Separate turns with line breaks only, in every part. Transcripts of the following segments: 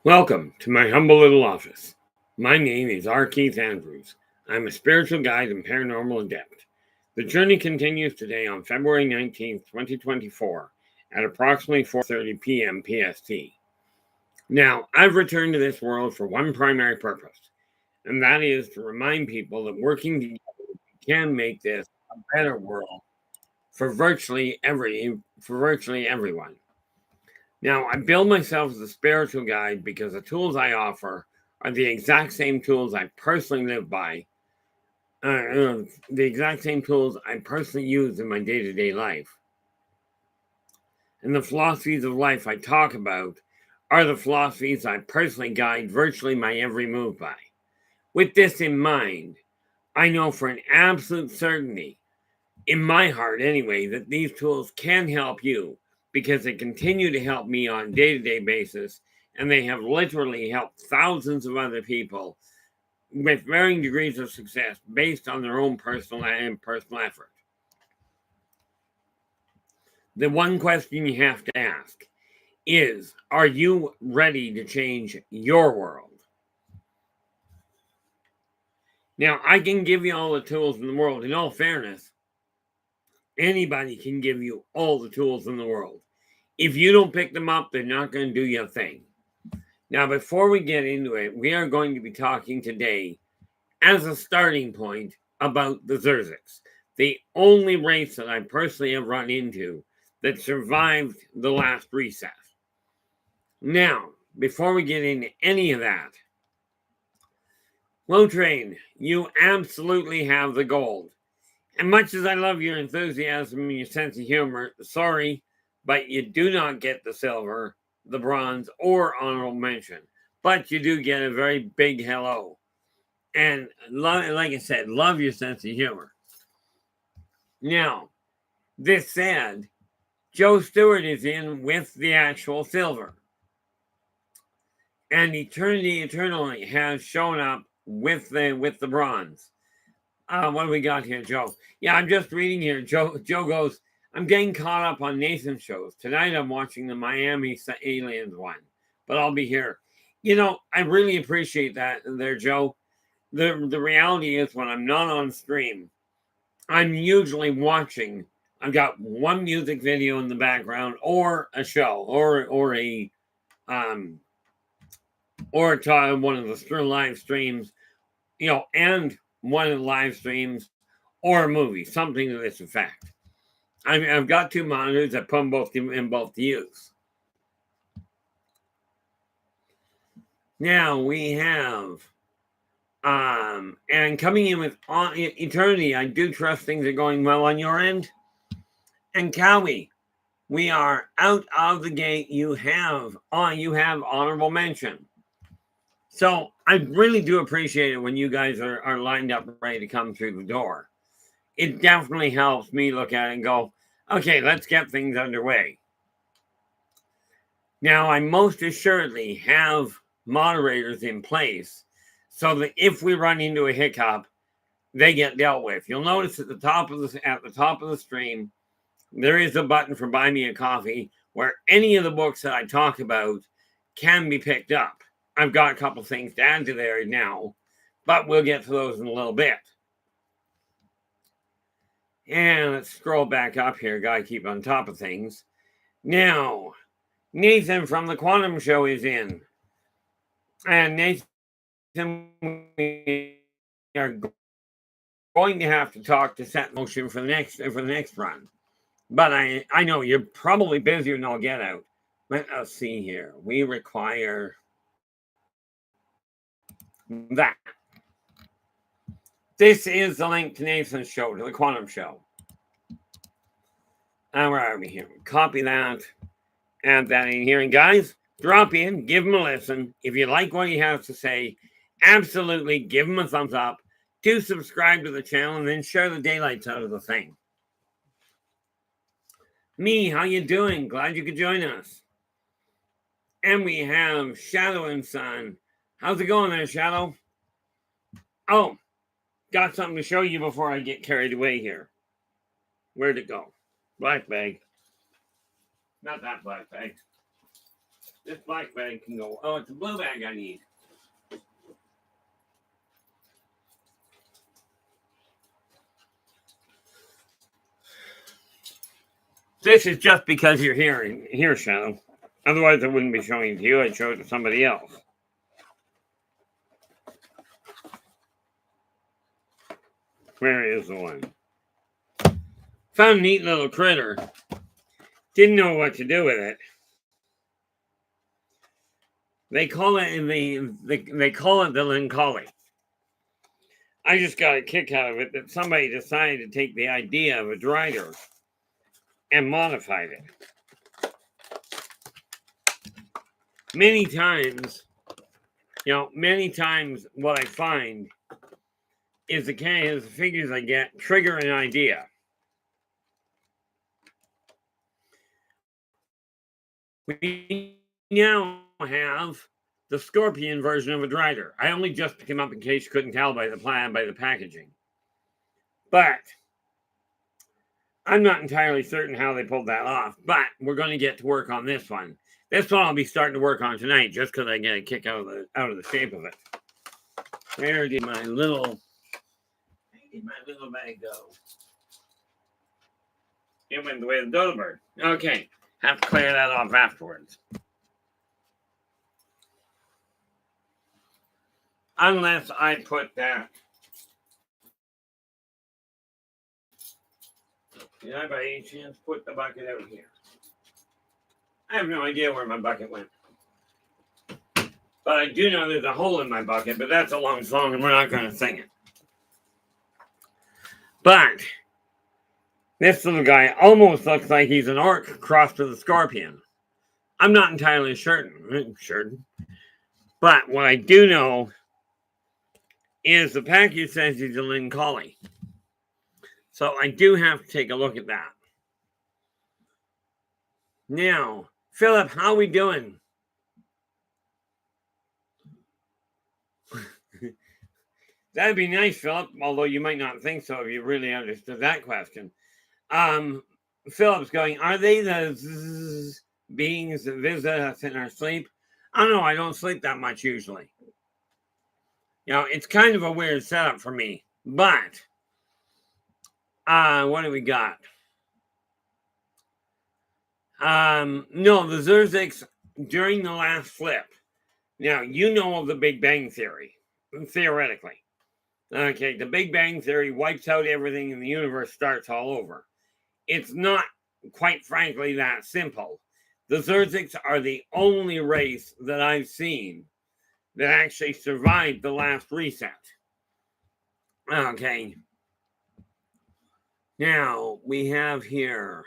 Welcome to my humble little office. My name is R. Keith Andrews. I'm a spiritual guide and paranormal adept. The journey continues today on February 19th, 2024 at approximately 4:30 p.m. PST. Now, I've returned to this world for one primary purpose, and that is to remind people that working together we can make this a better world for virtually everyone. Now, I build myself as a spiritual guide because the tools I offer are the exact same tools I personally live by, the exact same tools I personally use in my day-to-day life. And the philosophies of life I talk about are the philosophies I personally guide virtually my every move by. With this in mind, I know for an absolute certainty, in my heart anyway, that these tools can help you because they continue to help me on a day-to-day basis, and they have literally helped thousands of other people with varying degrees of success based on their own personal effort. The one question you have to ask is, are you ready to change your world? Now, I can give you all the tools in the world. In all fairness, anybody can give you all the tools in the world. If you don't pick them up, they're not going to do you a thing. Now, before we get into it, we are going to be talking today, as a starting point, about the Zzrrzziix, the only race that I personally have run into that survived the last reset. Now, before we get into any of that, Low Train, you absolutely have the gold. And much as I love your enthusiasm and your sense of humor, sorry, but you do not get the silver, the bronze, or honorable mention. But you do get a very big hello. And like I said, love your sense of humor. Now, this said, Joe Stewart is in with the actual silver. And Eternity Eternally has shown up with the bronze. What do we got here, Joe? Yeah, I'm just reading here. Joe goes, I'm getting caught up on Nathan's shows. Tonight I'm watching the Miami Aliens one, but I'll be here. You know, I really appreciate that there, Joe. The reality is when I'm not on stream, I'm usually watching. I've got one music video in the background or a show or one of the live streams, you know, and one of the live streams or a movie, something to this effect. I've got two monitors. I put them both in both to use. Now we have, and coming in with Eternity, I do trust things are going well on your end. And Cowie, we are out of the gate. You have honorable mention. So I really do appreciate it when you guys are lined up ready to come through the door. It definitely helps me look at it and go, okay, let's get things underway. Now, I most assuredly have moderators in place so that if we run into a hiccup, they get dealt with. You'll notice at the top of the stream, there is a button for Buy Me a Coffee where any of the books that I talk about can be picked up. I've got a couple things to add to there now, but we'll get to those in a little bit. And let's scroll back up here. Got to keep on top of things. Now, Nathan from the Quantum Show is in. And Nathan, we are going to have to talk to set motion for the next run. But I know you're probably busier than I'll get out. Let us see here. We require that. This is the link to Nathan's show, to the Quantum Show. And where are we here? Copy that. Add that in here. And guys, drop in, give him a listen. If you like what he has to say, absolutely give him a thumbs up. Do subscribe to the channel and then share the daylights out of the thing. Me, how you doing? Glad you could join us. And we have Shadow and Son. How's it going there, Shadow? Oh, got something to show you before I get carried away here. Where'd it go? Black bag. Not that black bag. This black bag can go. Oh, it's a blue bag I need. This is just because you're here, Shadow. Otherwise, I wouldn't be showing it to you. I'd show it to somebody else. Where is the one? Found a neat little critter. Didn't know what to do with it. They call it they call it the Lincoln. I just got a kick out of it that somebody decided to take the idea of a drider and modified it. Many times what I find is the figures I get trigger an idea. We now have the scorpion version of a drider. I only just picked him up in case you couldn't tell by the packaging. But I'm not entirely certain how they pulled that off. But we're going to get to work on this one. This one I'll be starting to work on tonight, just because I get a kick out of the shape of it. Where did my little bag go? It went the way of the dodo bird. Okay, have to clear that off afterwards. Unless I put that. Did I by any chance put the bucket out here? I have no idea where my bucket went. But I do know there's a hole in my bucket, but that's a long song and we're not going to sing it. But this little guy almost looks like he's an orc crossed with a scorpion. I'm not entirely certain. But what I do know is the package says he's a Lincoln. So I do have to take a look at that. Now, Philip, how we doing? That'd be nice, Philip, although you might not think so if you really understood that question. Philip's going, are they the beings that visit us in our sleep? I don't know, I don't sleep that much usually. It's kind of a weird setup for me. But, what do we got? No, the Zzrrzziix during the last flip. Now, you know of the Big Bang Theory, theoretically. Okay, the Big Bang Theory wipes out everything and the universe starts all over. It's not, quite frankly, that simple. The Zzrrzziix are the only race that I've seen that actually survived the last reset. Okay. Now, we have here...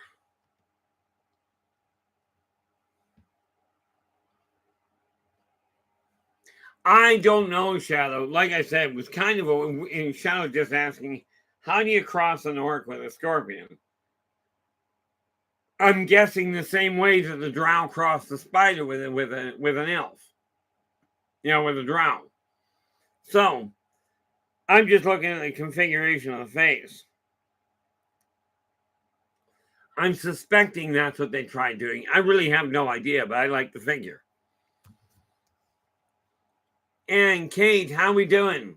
I don't know, Shadow. Like I said, it was kind of in Shadow just asking, how do you cross an orc with a scorpion? I'm guessing the same way that the drow crossed the spider with an elf. With a drow. So, I'm just looking at the configuration of the face. I'm suspecting that's what they tried doing. I really have no idea, but I like the figure. And Kate, how we doing?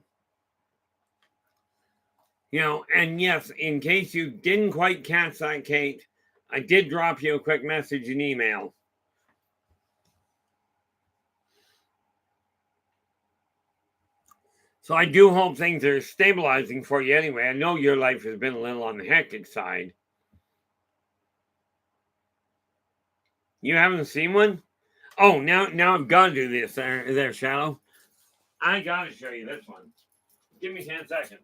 And yes, in case you didn't quite catch that, Kate, I did drop you a quick message and email. So I do hope things are stabilizing for you anyway. I know your life has been a little on the hectic side. You haven't seen one? Oh, now I've got to do this there, Shadow. I got to show you this one. Give me 10 seconds.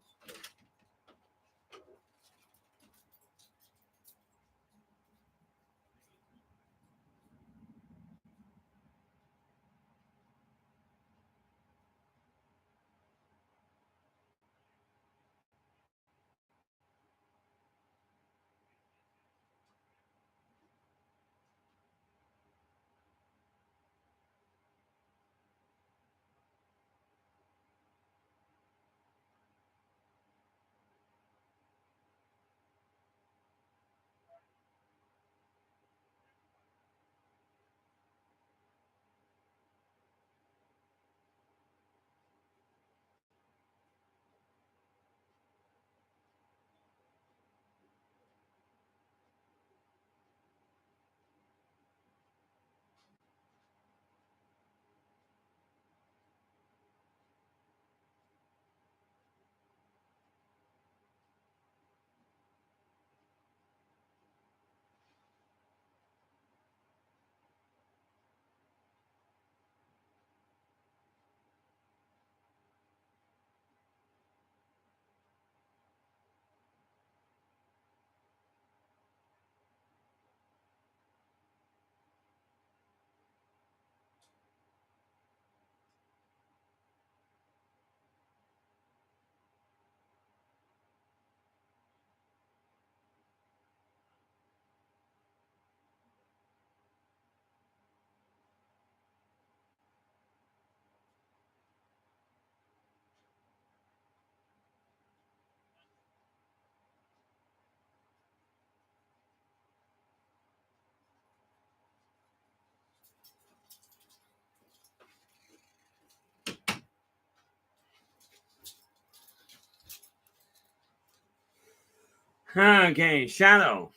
Okay, shadow.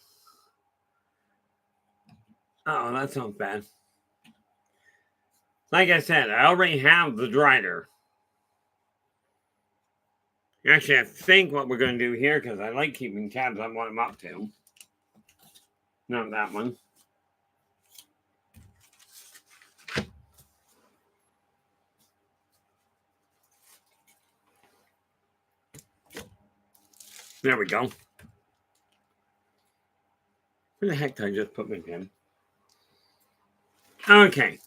Oh, that sounds bad. Like I said, I already have the Zzrrzziix. Actually, I think what we're going to do here, because I like keeping tabs on what I'm up to. Not that one. There we go. Where the heck did I just put my pen? Okay.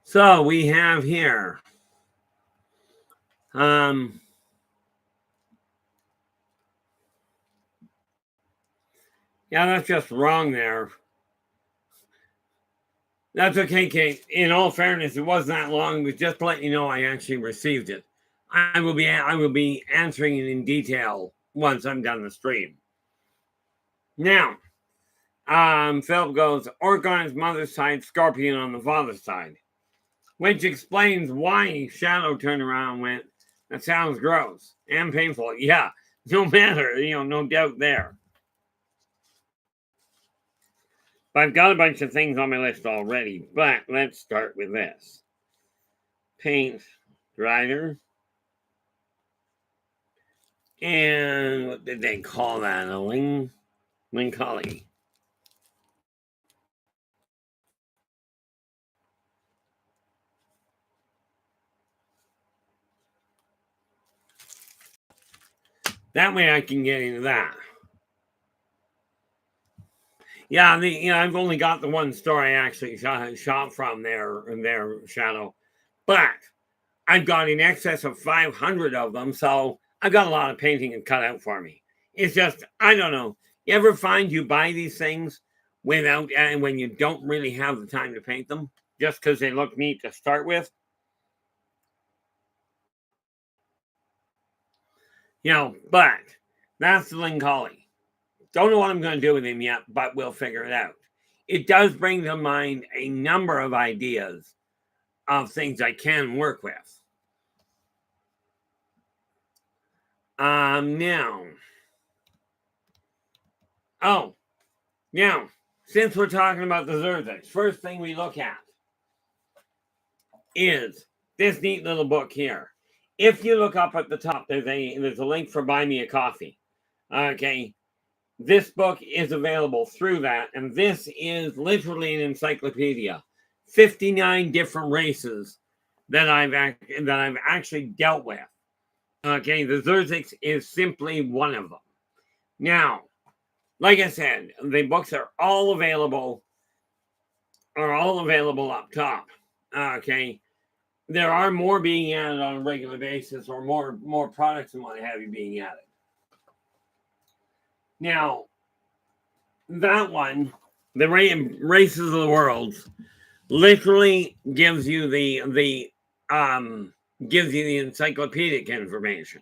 So we have here. Yeah, that's just wrong there. That's okay, Kate. In all fairness, it wasn't that long. It was just to let you know I actually received it. I will be answering it in detail once I'm done the stream. Now, Philip goes, Orc on his mother's side, Scorpion on the father's side. Which explains why Shadow turned around and went, that sounds gross and painful. Yeah, no matter, no doubt there. But I've got a bunch of things on my list already, but let's start with this. Paint Rider. And what did they call that? A Lincolly. That way I can get into that. Yeah, I've only got the one store I actually shop from there Shadow. But I've got in excess of 500 of them, so I've got a lot of painting and cut out for me. It's just, I don't know. You ever find you buy these things and when you don't really have the time to paint them, just because they look neat to start with? But that's the Lincolly. Don't know what I'm going to do with him yet, but we'll figure it out. It does bring to mind a number of ideas of things I can work with. Now, since we're talking about the Zzrrzziix, first thing we look at is this neat little book here. If you look up at the top, there's a link for Buy Me a Coffee. Okay, this book is available through that, and this is literally an encyclopedia. 59 different races that I've actually dealt with. Okay, the Zzrrzziix is simply one of them. Now, like I said, the books are all available up top. Okay, there are more being added on a regular basis, or more products and what have you being added. Now, that one, the Races of the World, literally gives you the encyclopedic information.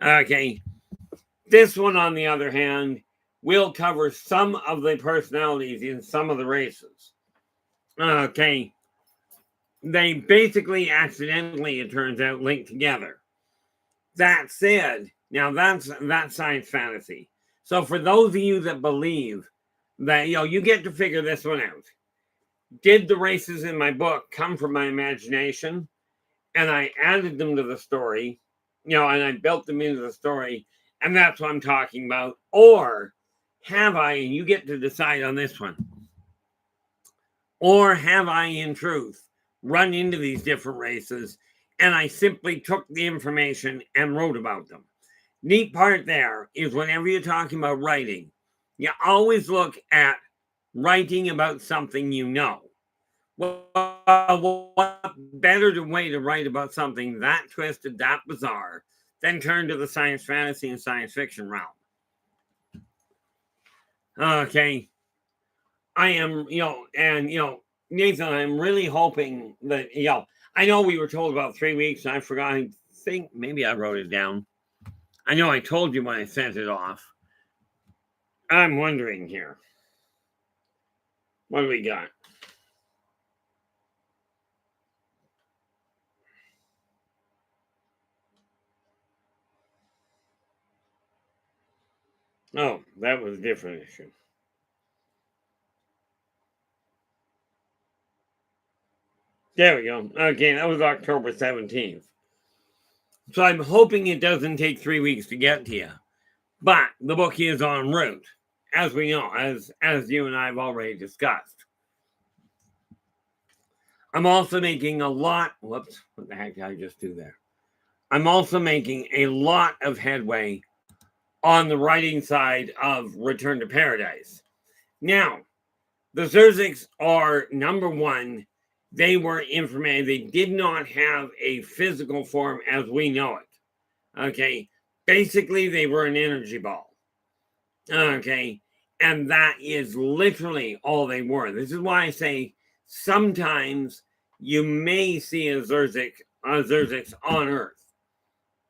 Okay, this one, on the other hand, will cover some of the personalities in some of the races. Okay, they basically accidentally, it turns out, link together. That said, now that's science fantasy. So for those of you that believe that, you get to figure this one out. Did the races in my book come from my imagination, and I added them to the story, and I built them into the story, and that's what I'm talking about? Or have I, and you get to decide on this one, or have I, in truth, run into these different races, and I simply took the information and wrote about them? Neat part there is, whenever you're talking about writing, you always look at writing about something you know. Well, what better way to write about something that twisted, that bizarre, than turn to the science fantasy and science fiction realm? Okay. I am, Nathan, I'm really hoping that, I know we were told about 3 weeks, and I forgot. I think maybe I wrote it down. I know I told you when I sent it off. I'm wondering here. What do we got? Oh, that was a different issue. There we go. Okay, that was October 17th. So I'm hoping it doesn't take 3 weeks to get to you. But the book is en route, as we know, as you and I have already discussed. I'm also making a lot. Whoops, what the heck did I just do there? I'm also making a lot of headway on the writing side of Return to Paradise. Now, the Zzrrzziix are number one. They were information. They did not have a physical form as we know it. Okay, basically they were an energy ball. Okay, and that is literally all they were. This is why I say sometimes you may see a Zzrrzziix on Earth.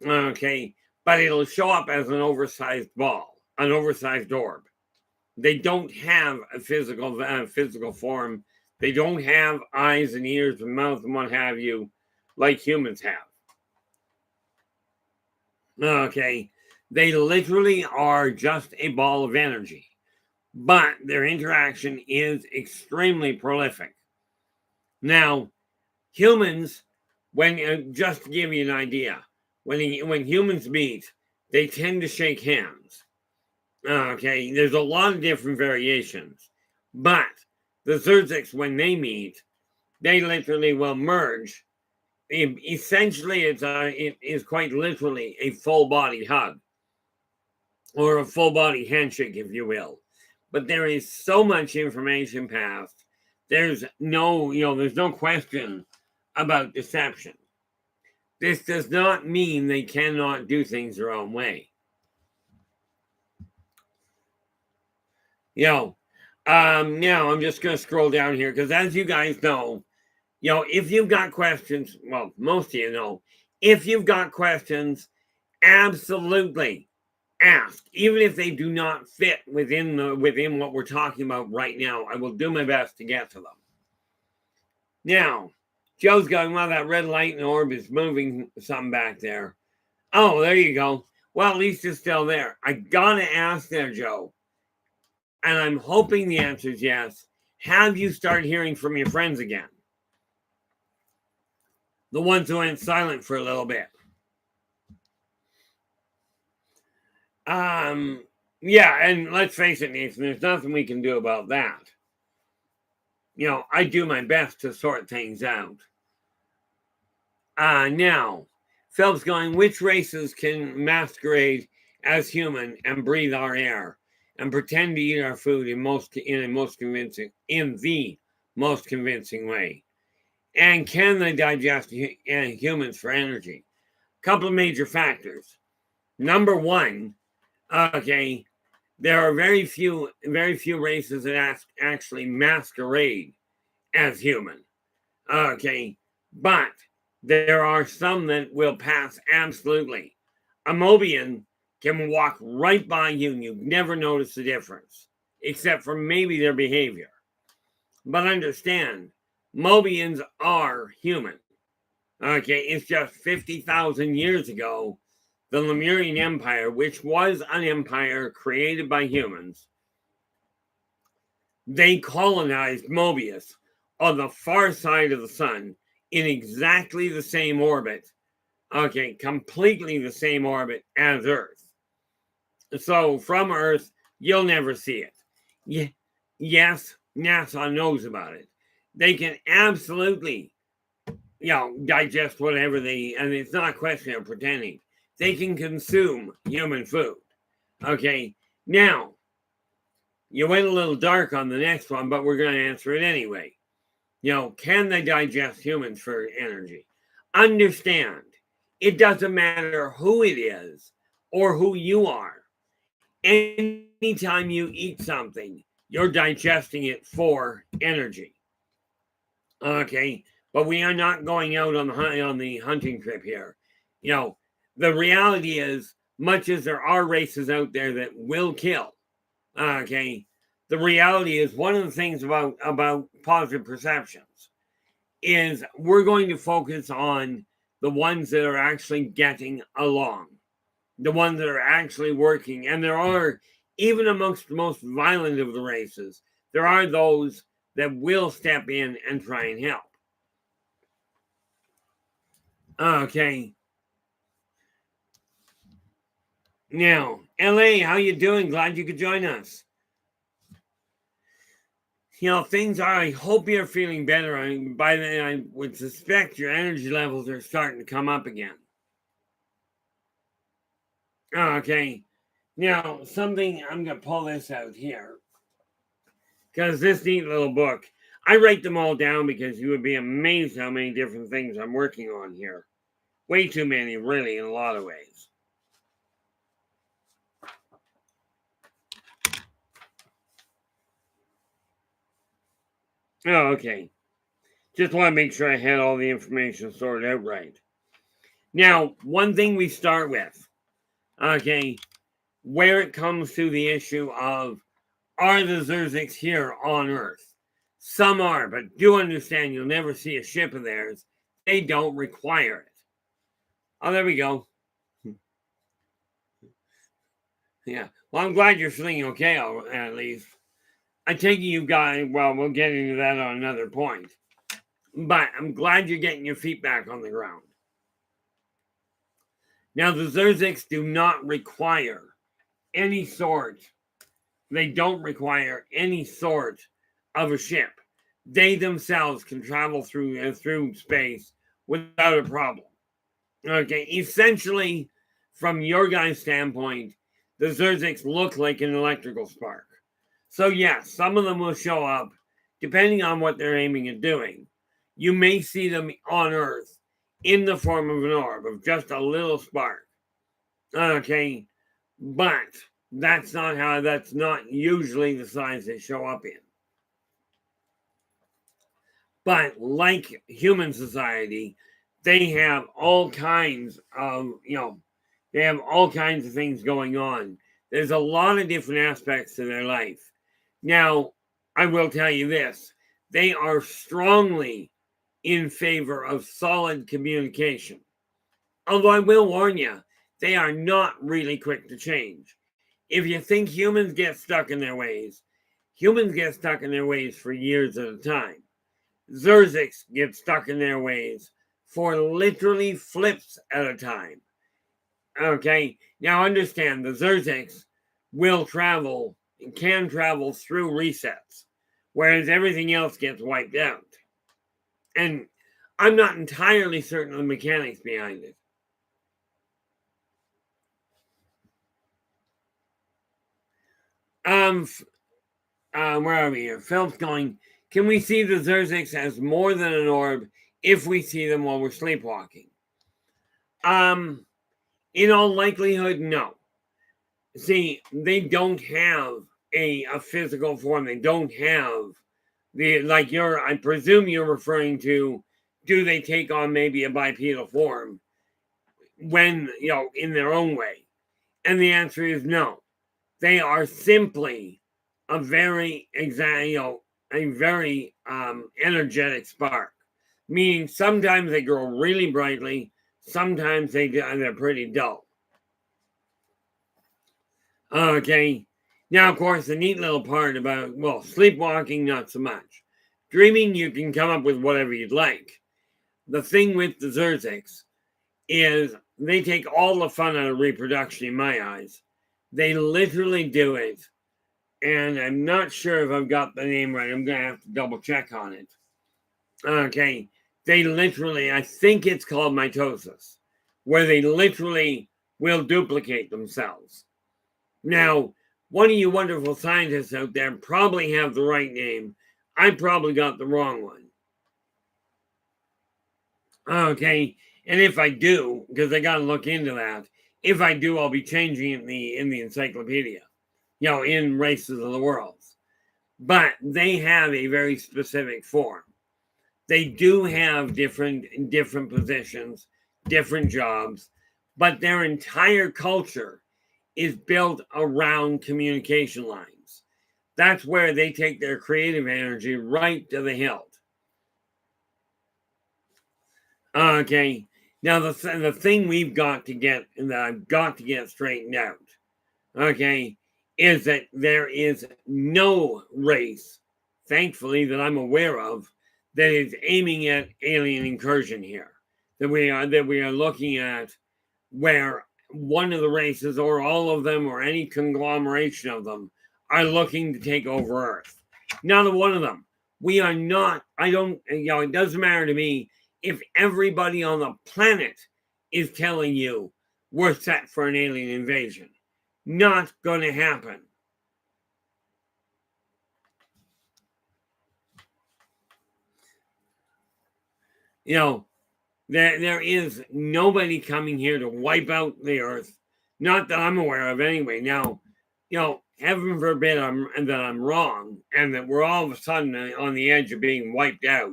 Okay, but it'll show up as an oversized ball, an oversized orb. They don't have a physical form. They don't have eyes and ears and mouth and what have you, like humans have. Okay, they literally are just a ball of energy, but their interaction is extremely prolific. Now, humans, when just to give you an idea, when humans meet, they tend to shake hands. Okay, there's a lot of different variations, but the Zzrrzziix, when they meet, they literally will merge. Essentially, it is quite literally a full body hug or a full body handshake, if you will. But there is so much information passed. There's no question about deception. This does not mean they cannot do things their own way. Now I'm just going to scroll down here because, as you guys know, if you've got questions, well, most of you know, if you've got questions, absolutely ask, even if they do not fit within what we're talking about right now. I will do my best to get to them. Now, Joe's going, well, that red light and orb is moving some back there. Oh, there you go. Well, at least it's still there. I gotta ask there, Joe, and I'm hoping the answer is yes. Have you started hearing from your friends again? The ones who went silent for a little bit. Yeah, and let's face it, Nathan, there's nothing we can do about that. I do my best to sort things out. Now, Phelps going, which races can masquerade as human and breathe our air and pretend to eat our food in the most convincing way? And can they digest humans for energy? Couple of major factors. Number one, okay, there are very few races that actually masquerade as human. Okay, but there are some that will pass absolutely. A Mobian can walk right by you and you'd never notice the difference, except for maybe their behavior. But understand, Mobians are human. Okay, it's just 50,000 years ago, the Lemurian Empire, which was an empire created by humans, they colonized Mobius on the far side of the sun in exactly the same orbit. Okay, completely the same orbit as Earth. So from Earth, you'll never see it. Yes, NASA knows about it. They can absolutely, digest whatever and it's not a question of pretending. They can consume human food. Okay, now, you went a little dark on the next one, but we're going to answer it anyway. Can they digest humans for energy? Understand, it doesn't matter who it is or who you are. Anytime you eat something, you're digesting it for energy. Okay, but we are not going out on the hunting trip here. The reality is, much as there are races out there that will kill, okay, the reality is one of the things about positive perceptions is we're going to focus on the ones that are actually getting along, the ones that are actually working. And there are even amongst the most violent of the races, there are those that will step in and try and help. Okay. Now, LA, how you doing? Glad you could join us. Things are, I hope you're feeling better. By then, I would suspect your energy levels are starting to come up again. Okay. Now, something, I'm going to pull this out here. Because this neat little book, I write them all down because you would be amazed how many different things I'm working on here. Way too many, really, in a lot of ways. Oh, okay. Just want to make sure I had all the information sorted out right. Now, one thing we start with, okay, where it comes to the issue of, are the Zzrrzziix here on Earth? Some are, but do understand you'll never see a ship of theirs. They don't require it. Oh, there we go. Yeah. Well, I'm glad you're feeling okay, at least. I take it you guys, well, we'll get into that on another point. But I'm glad you're getting your feet back on the ground. Now, the Zzrrzziix do not require any sort, they don't require any sort of a ship. They themselves can travel through space without a problem. Okay, essentially, from your guys' standpoint, the Zzrrzziix look like an electrical spark. So yes, some of them will show up, depending on what they're aiming at doing. You may see them on Earth in the form of an orb, of just a little spark. Okay, but that's not usually the size they show up in. But like human society, they have all kinds of, they have all kinds of things going on. There's a lot of different aspects to their life. Now, I will tell you this, they are strongly in favor of solid communication. Although I will warn you, they are not really quick to change. If you think humans get stuck in their ways, humans get stuck in their ways for years at a time. Zzrrzziix get stuck in their ways for literally flips at a time. Okay, now understand the Zzrrzziix will travel and can travel through resets, whereas everything else gets wiped out. And I'm not entirely certain of the mechanics behind it. Where are we here? Phil's going, can we see the Zzrrzziix as more than an orb if we see them while we're sleepwalking? In all likelihood, no. See, they don't have a physical form. They don't have I presume you're referring to, do they take on maybe a bipedal form when, in their own way? And the answer is no. They are simply a very energetic spark. Meaning sometimes they grow really brightly, sometimes they're pretty dull. Okay. Now, of course, the neat little part about, sleepwalking, not so much. Dreaming, you can come up with whatever you'd like. The thing with the Zzrrzziix is they take all the fun out of reproduction in my eyes. They literally do it. And I'm not sure if I've got the name right. I'm going to have to double check on it. Okay. They literally, I think it's called mitosis, where they literally will duplicate themselves. Now, one of you wonderful scientists out there probably have the right name. I probably got the wrong one. Okay. And if I do, because I got to look into that, if I do, I'll be changing it in the encyclopedia, in Races of the World. But they have a very specific form. They do have different positions, different jobs, but their entire culture is built around communication lines. That's where they take their creative energy right to the hilt. Okay. Now the thing we've got to get, and that I've got to get straightened out, okay, is that there is no race, thankfully, that I'm aware of, that is aiming at alien incursion here. That we are looking at where one of the races, or all of them, or any conglomeration of them, are looking to take over Earth. Not one of them. We are not. I don't. It doesn't matter to me if everybody on the planet is telling you we're set for an alien invasion. Not going to happen. There is nobody coming here to wipe out the Earth. Not that I'm aware of anyway. Now, heaven forbid that I'm wrong and that we're all of a sudden on the edge of being wiped out.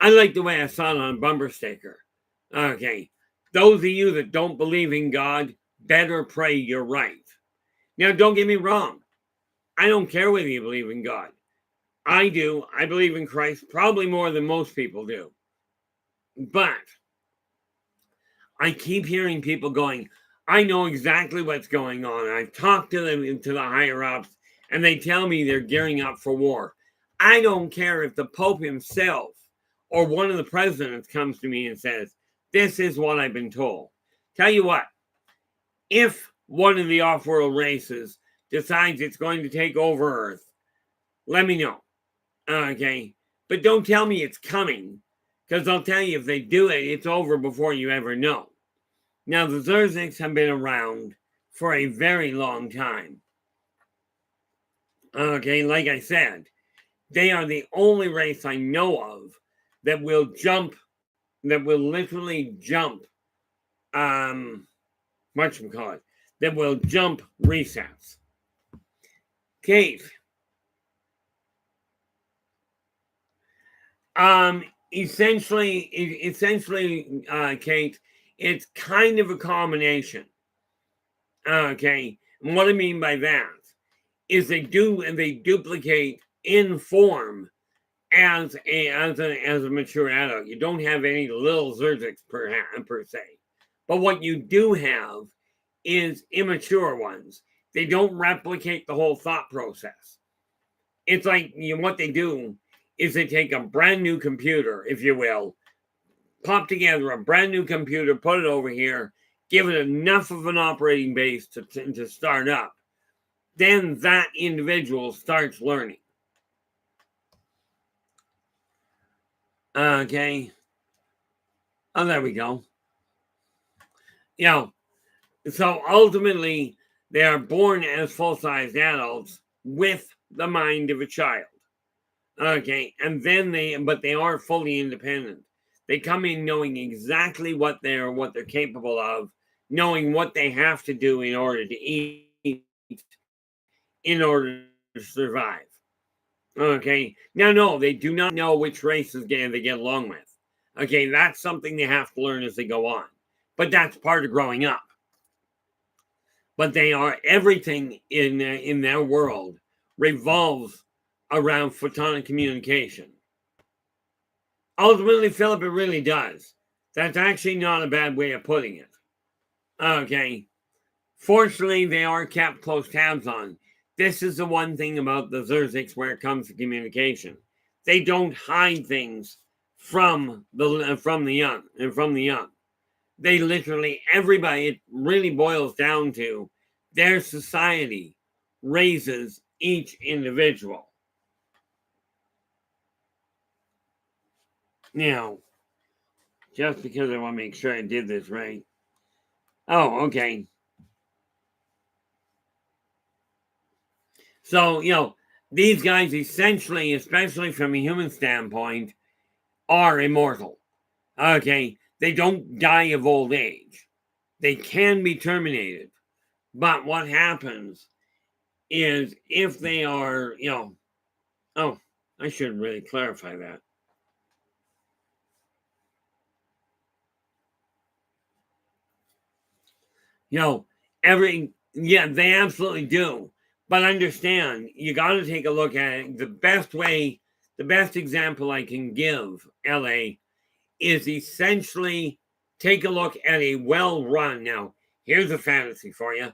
I like the way I saw it on a bumper sticker. Okay. Those of you that don't believe in God, better pray you're right. Now, don't get me wrong. I don't care whether you believe in God. I do. I believe in Christ probably more than most people do. But I keep hearing people going, I know exactly what's going on. I've talked to them, to the higher ups, and they tell me they're gearing up for war. I don't care if the Pope himself or one of the presidents comes to me and says, this is what I've been told. Tell you what, if one of the off-world races decides it's going to take over Earth, let me know. Okay? But don't tell me it's coming, because I'll tell you if they do it, it's over before you ever know. Now, the Zzrrzziix have been around for a very long time. Okay, like I said, they are the only race I know of that will literally jump, that will jump resets. Kate. Essentially, Kate, it's kind of a combination. Okay, and what I mean by that is they duplicate in form as a mature adult. You don't have any little Zzrrzziix per se, but what you do have is immature ones. They don't replicate the whole thought process. It's like what they do is they take a brand new computer, if you will, pop together a brand new computer, put it over here, give it enough of an operating base to start up. Then that individual starts learning. Okay. Oh, there we go. So ultimately, they are born as full-sized adults with the mind of a child. Okay, and then they are fully independent. They come in knowing exactly what they're capable of, knowing what they have to do in order to eat, in order to survive. Okay, now no, they do not know which races they get along with. Okay, that's something they have to learn as they go on, but that's part of growing up. But they are everything in their world revolves around photonic communication. Ultimately, Philip, it really does. That's actually not a bad way of putting it. Okay. Fortunately, they are kept close tabs on. This is the one thing about the Zzrrzziix where it comes to communication. They don't hide things from the young. They literally, everybody, it really boils down to their society raises each individual. Now, just because I want to make sure I did this right. Oh, okay. So, these guys essentially, especially from a human standpoint, are immortal. Okay. They don't die of old age. They can be terminated. But what happens is if they are, oh, I should really clarify that. They absolutely do. But understand, you got to take a look at it. The best example I can give, LA, is essentially take a look at a well-run. Now, here's a fantasy for you.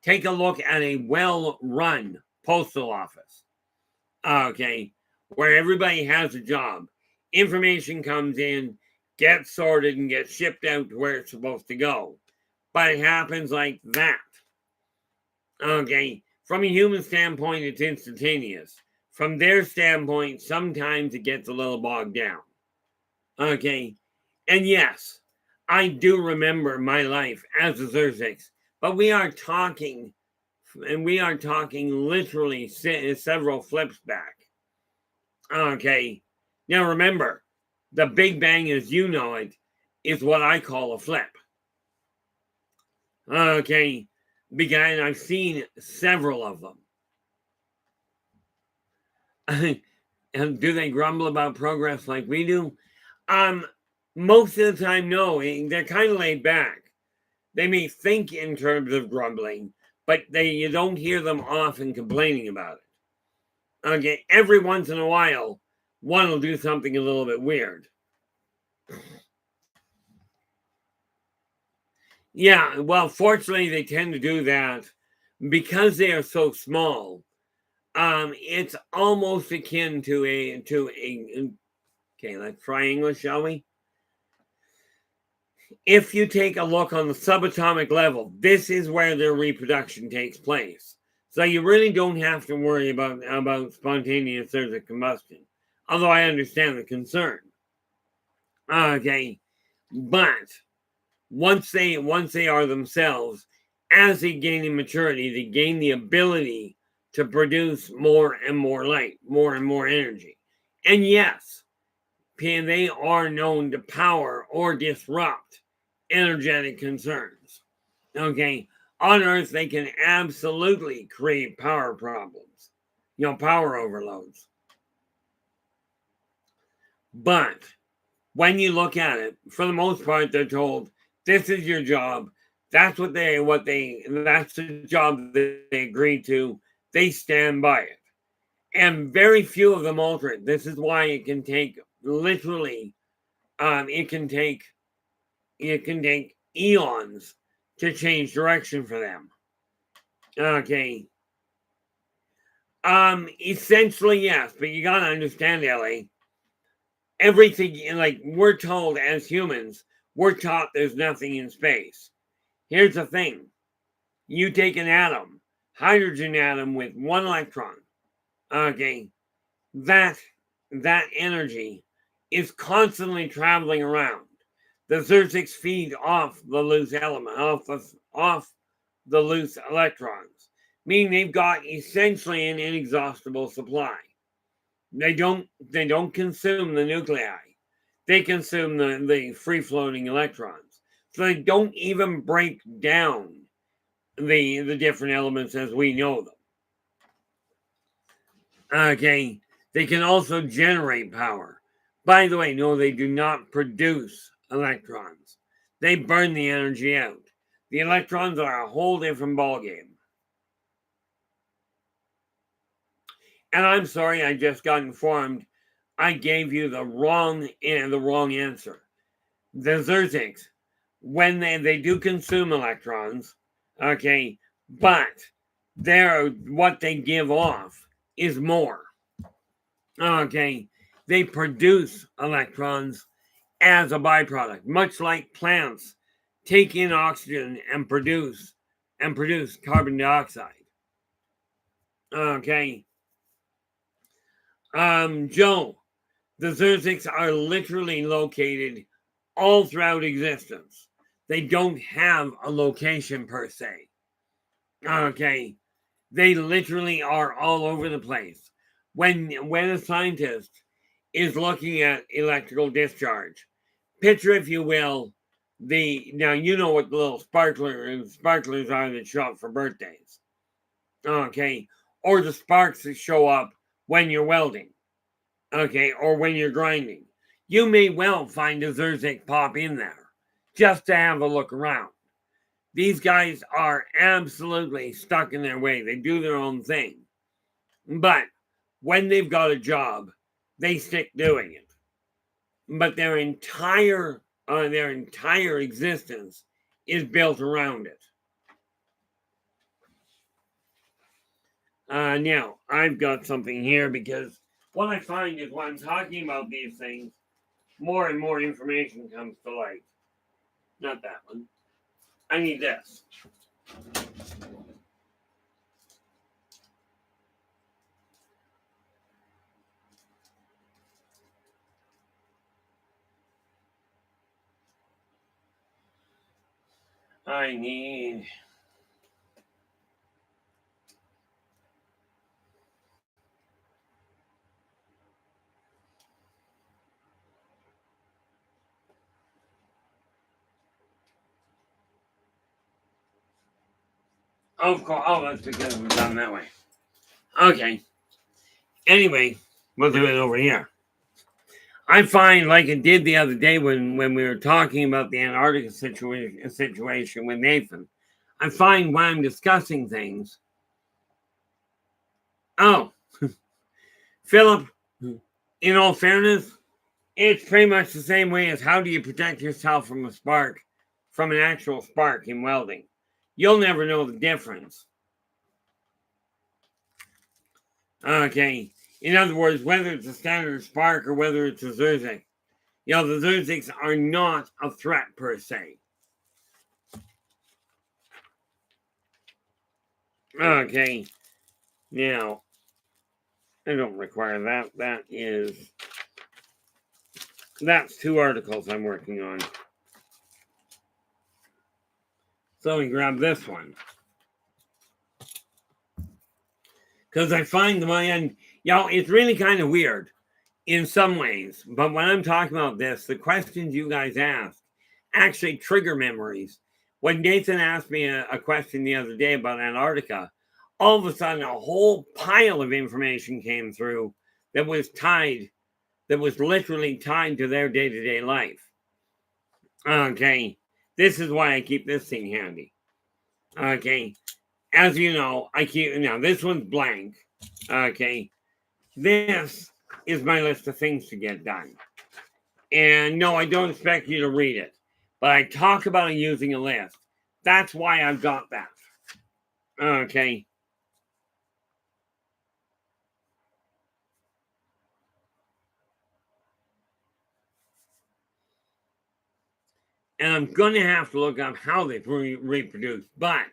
Take a look at a well-run postal office, okay, where everybody has a job. Information comes in, gets sorted, and gets shipped out to where it's supposed to go. But it happens like that. Okay, from a human standpoint, it's instantaneous. From their standpoint, sometimes it gets a little bogged down. Okay, and yes, I do remember my life as a Zzrrzziix, but we are talking literally several flips back. Okay, now remember, the Big Bang as you know it is what I call a flip. Okay, because I've seen several of them. And do they grumble about progress like we do? Most of the time, no. They're kind of laid back. They may think in terms of grumbling, but you don't hear them often complaining about it. Okay, every once in a while, one will do something a little bit weird. Yeah, well, fortunately, they tend to do that because they are so small. It's almost akin to a okay, let's try English, shall we? If you take a look on the subatomic level, this is where their reproduction takes place. So you really don't have to worry about spontaneous Zzrrzziix combustion, although I understand the concern. Okay, but once they are themselves, as they gain in maturity, they gain the ability to produce more and more light, more and more energy. And yes, they are known to power or disrupt energetic concerns. Okay, on Earth, they can absolutely create power problems, power overloads. But when you look at it, for the most part, they're told, this is your job. That's that's the job that they agreed to. They stand by it. And very few of them alter it. This is why it can take literally, it can take eons to change direction for them. Okay. Essentially, yes, but you gotta understand, Ellie. Everything, like we're told as humans, we're taught there's nothing in space. Here's the thing. You take an atom, hydrogen atom with one electron. Okay. That energy is constantly traveling around. The Zzrrzziix feed off the loose element, off the loose electrons, meaning they've got essentially an inexhaustible supply. They don't consume the nuclei. They consume the free-floating electrons. So they don't even break down the different elements as we know them. Okay, they can also generate power. By the way, no, they do not produce electrons. They burn the energy out. The electrons are a whole different ballgame. And I'm sorry, I just got informed I gave you the wrong answer. The Zzrrzziix, when they do consume electrons, okay, but what they give off is more. Okay, they produce electrons as a byproduct, much like plants take in oxygen and produce carbon dioxide. Okay. Joe, the Zzrrzziix are literally located all throughout existence. They don't have a location per se. Okay. They literally are all over the place. When a scientist is looking at electrical discharge, picture, if you will, now you know what the little sparklers are that show up for birthdays. Okay. Or the sparks that show up when you're welding. Okay, or when you're grinding. You may well find a Zzrrzziix pop in there just to have a look around. These guys are absolutely stuck in their way. They do their own thing. But when they've got a job, they stick doing it. But their entire existence is built around it. Now, I've got something here because what I find is when I'm talking about these things, more and more information comes to light. Not that one. I need this. I need... Of course. Oh, that's because it's done that way. Okay. Anyway, we'll do it over here. I find, like it did the other day when we were talking about the Antarctica situation with Nathan, I find when I'm discussing things, oh, Philip, in all fairness, it's pretty much the same way as how do you protect yourself from a spark, from an actual spark in welding. You'll never know the difference. Okay. In other words, whether it's a standard spark or whether it's a Zzrrzziix, the Zzrrzziix are not a threat per se. Okay. Now, I don't require that. That's 2 articles I'm working on. So we grab this one. Because I find it's really kind of weird in some ways. But when I'm talking about this, the questions you guys ask actually trigger memories. When Nathan asked me a question the other day about Antarctica, all of a sudden a whole pile of information came through that was literally tied to their day-to-day life. Okay, this is why I keep this thing handy. Okay, as you know, this one's blank. Okay, this is my list of things to get done. And no, I don't expect you to read it, but I talk about using a list. That's why I've got that. Okay. And I'm going to have to look up how they reproduce. But,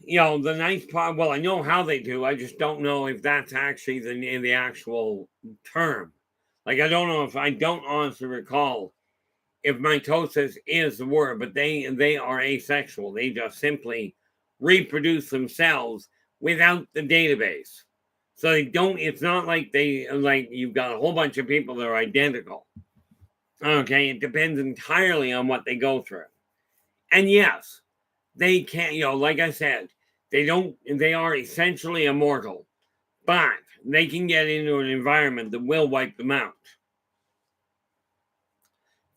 the nice part, well, I know how they do. I just don't know if that's actually the actual term. Like, I don't honestly recall if mitosis is the word, but they are asexual. They just simply reproduce themselves without the database. So it's not like you've got a whole bunch of people that are identical. Okay, it depends entirely on what they go through. And yes, they can't, like I said, they are essentially immortal, but they can get into an environment that will wipe them out.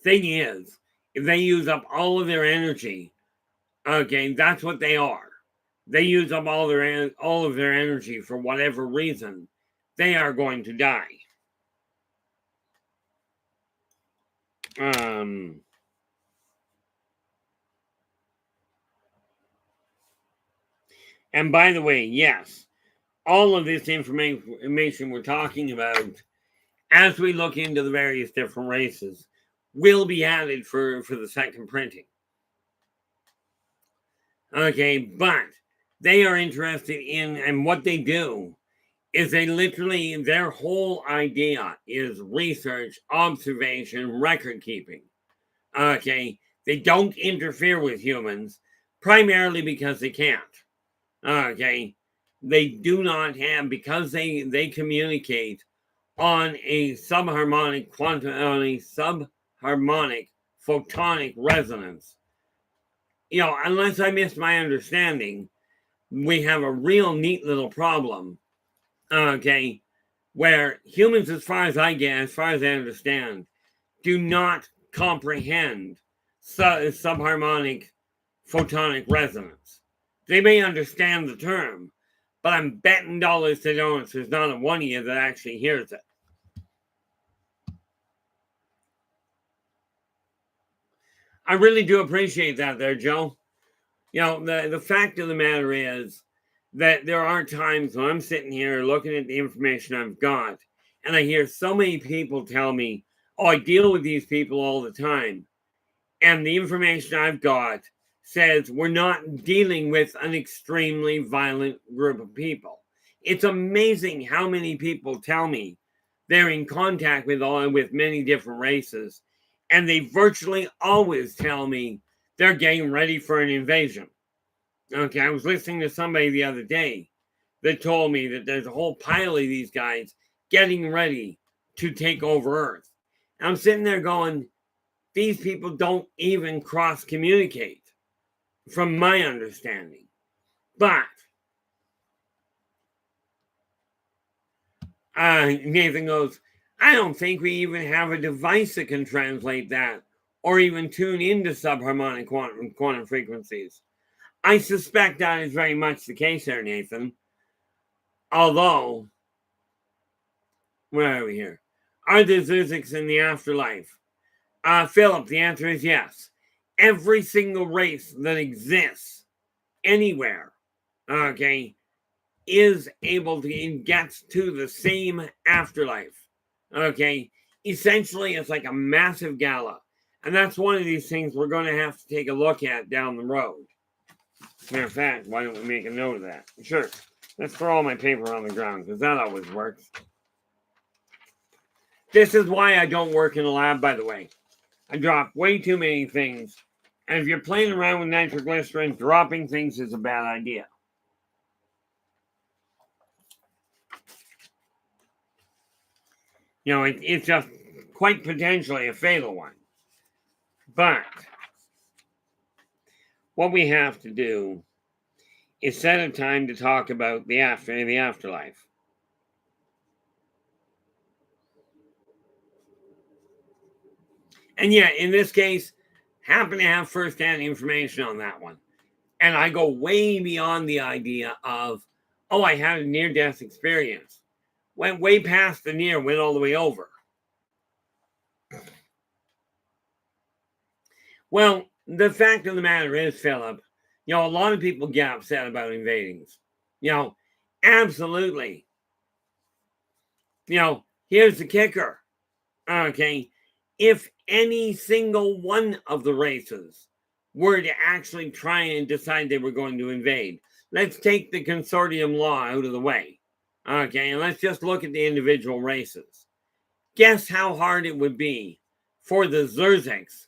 Thing is, if they use up all of their energy, okay, that's what they are. They use up all of their energy for whatever reason, they are going to die. And by the way, yes, all of this information we're talking about, as we look into the various different races, will be added for the second printing. Okay, but they are interested in, and what they do is their whole idea is research, observation, record keeping. Okay, they don't interfere with humans, primarily because they can't. Okay, they do not have, because they communicate on a subharmonic photonic resonance. Unless I missed my understanding, we have a real neat little problem. Okay, where humans, as far as I understand, do not comprehend subharmonic photonic resonance. They may understand the term, but I'm betting dollars to donuts there's not a one of you that actually hears it. I really do appreciate that there, Joe. The fact of the matter is that there are times when I'm sitting here looking at the information I've got, and I hear so many people tell me, oh, I deal with these people all the time. And the information I've got says we're not dealing with an extremely violent group of people. It's amazing how many people tell me they're in contact with many different races, and they virtually always tell me they're getting ready for an invasion. Okay, I was listening to somebody the other day that told me that there's a whole pile of these guys getting ready to take over Earth. And I'm sitting there going, these people don't even cross communicate, from my understanding. But Nathan goes, I don't think we even have a device that can translate that or even tune into subharmonic quantum frequencies. I suspect that is very much the case there, Nathan. Although, where are we here? Are there Zzrrzziix in the afterlife? Philip, the answer is yes. Every single race that exists anywhere, okay, is able to get to the same afterlife. Okay, essentially, it's like a massive gala, and that's one of these things we're going to have to take a look at down the road. Matter of fact, why don't we make a note of that? Sure. Let's throw all my paper on the ground, because that always works. This is why I don't work in a lab, by the way. I drop way too many things. And if you're playing around with nitroglycerin, dropping things is a bad idea. You know, it's just quite potentially a fatal one. But what we have to do is set a time to talk about the afterlife. And yeah, in this case, happen to have firsthand information on that one. And I go way beyond the idea of, oh, I had a near-death experience. Went way past the near, went all the way over. Well, the fact of the matter is, Philip, you know, a lot of people get upset about invadings. You know, absolutely. You know, here's the kicker. Okay, if any single one of the races were to actually try and decide they were going to invade, let's take the consortium law out of the way. Okay, and let's just look at the individual races. Guess how hard it would be for the Zzrrzziix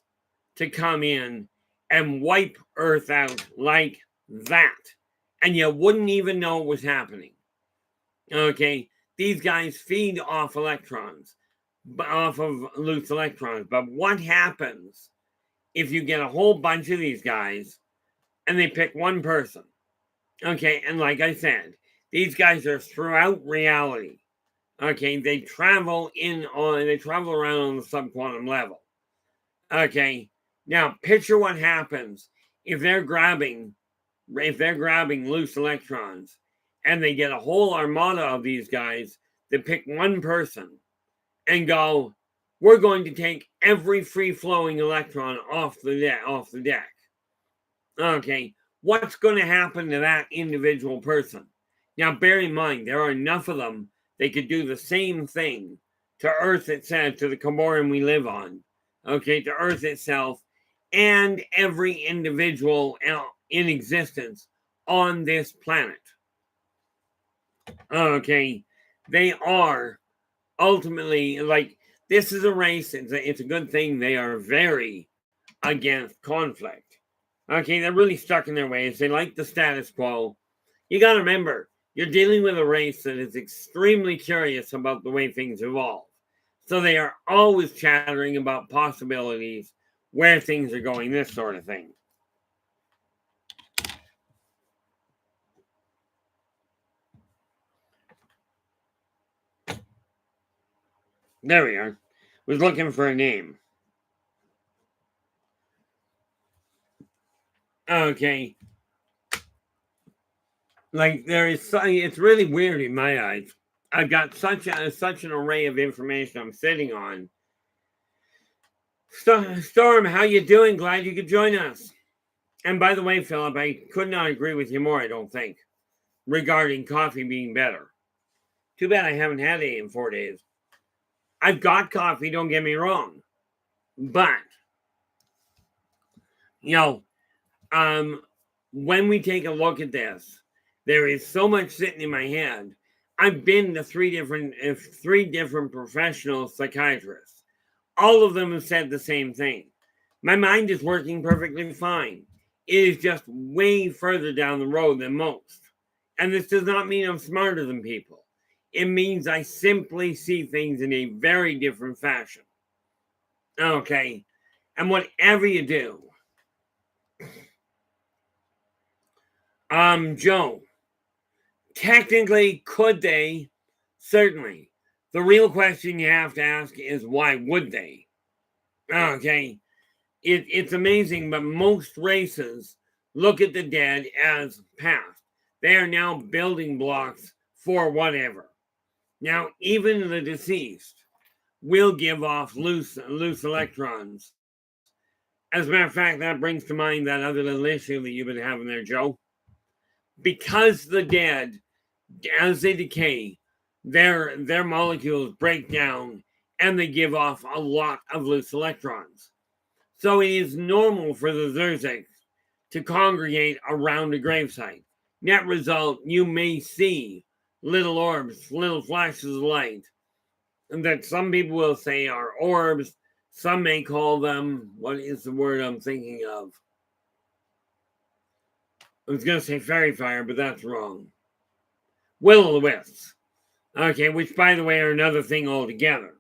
to come in and wipe Earth out like that. And you wouldn't even know it was happening. Okay, these guys feed off electrons, off of loose electrons. But what happens if you get a whole bunch of these guys and they pick one person? Okay, and like I said, these guys are throughout reality. Okay, they travel around on the subquantum level. Okay, now picture what happens if they're grabbing loose electrons and they get a whole armada of these guys that pick one person and go, we're going to take every free-flowing electron off the deck. Okay, what's going to happen to that individual person? Now, bear in mind, there are enough of them, they could do the same thing to Earth itself, to the Comoran we live on, okay, to Earth itself, and every individual in existence on this planet. Okay, they are ultimately, like, this is a race, it's a good thing they are very against conflict. Okay, they're really stuck in their ways. They like the status quo. You got to remember, you're dealing with a race that is extremely curious about the way things evolve. So they are always chattering about possibilities, where things are going, this sort of thing. There we are. Was looking for a name. Okay. Like, it's really weird in my eyes. I've got such an array of information I'm sitting on. Storm, how you doing? Glad you could join us. And by the way, Philip, I could not agree with you more, I don't think. regarding coffee being better. Too bad I haven't had it in 4 days. I've got coffee, don't get me wrong. But, you know, when we take a look at this, there is so much sitting in my head. I've been to three different professional psychiatrists. All of them have said the same thing. My mind is working perfectly fine. It is just way further down the road than most. And this does not mean I'm smarter than people. It means I simply see things in a very different fashion. Okay? And whatever you do, Joe, technically, could they? Certainly. The real question you have to ask is, why would they? Okay? It's amazing, but most races look at the dead as past. They are now building blocks for whatever. Now, even the deceased will give off loose electrons. As a matter of fact, that brings to mind that other little issue that you've been having there, Joe. Because the dead, as they decay, their molecules break down and they give off a lot of loose electrons. So it is normal for the Zzrrzziix to congregate around a gravesite. Net result, you may see little orbs, little flashes of light, that some people will say are orbs. Some may call them, what is the word I'm thinking of? I was going to say fairy fire, but that's wrong. Will-o'-the-wisps. Okay, which, by the way, are another thing altogether.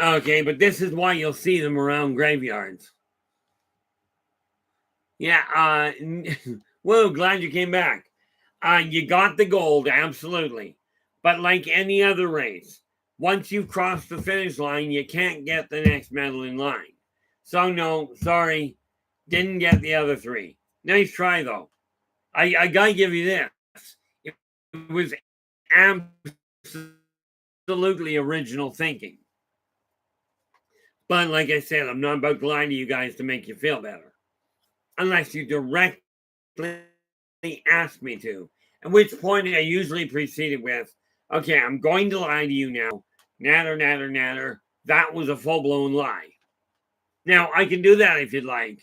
Okay, but this is why you'll see them around graveyards. Yeah, well, glad you came back. You got the gold, absolutely. But like any other race, once you've crossed the finish line, you can't get the next medal in line. So no, sorry, didn't get the other three. Nice try, though. I gotta give you this. It was absolutely original thinking. But like I said, I'm not about to lie to you guys to make you feel better. Unless you directly ask me to. At which point I usually precede it with, okay, I'm going to lie to you now. Natter, natter, natter. That was a full-blown lie. Now, I can do that if you'd like,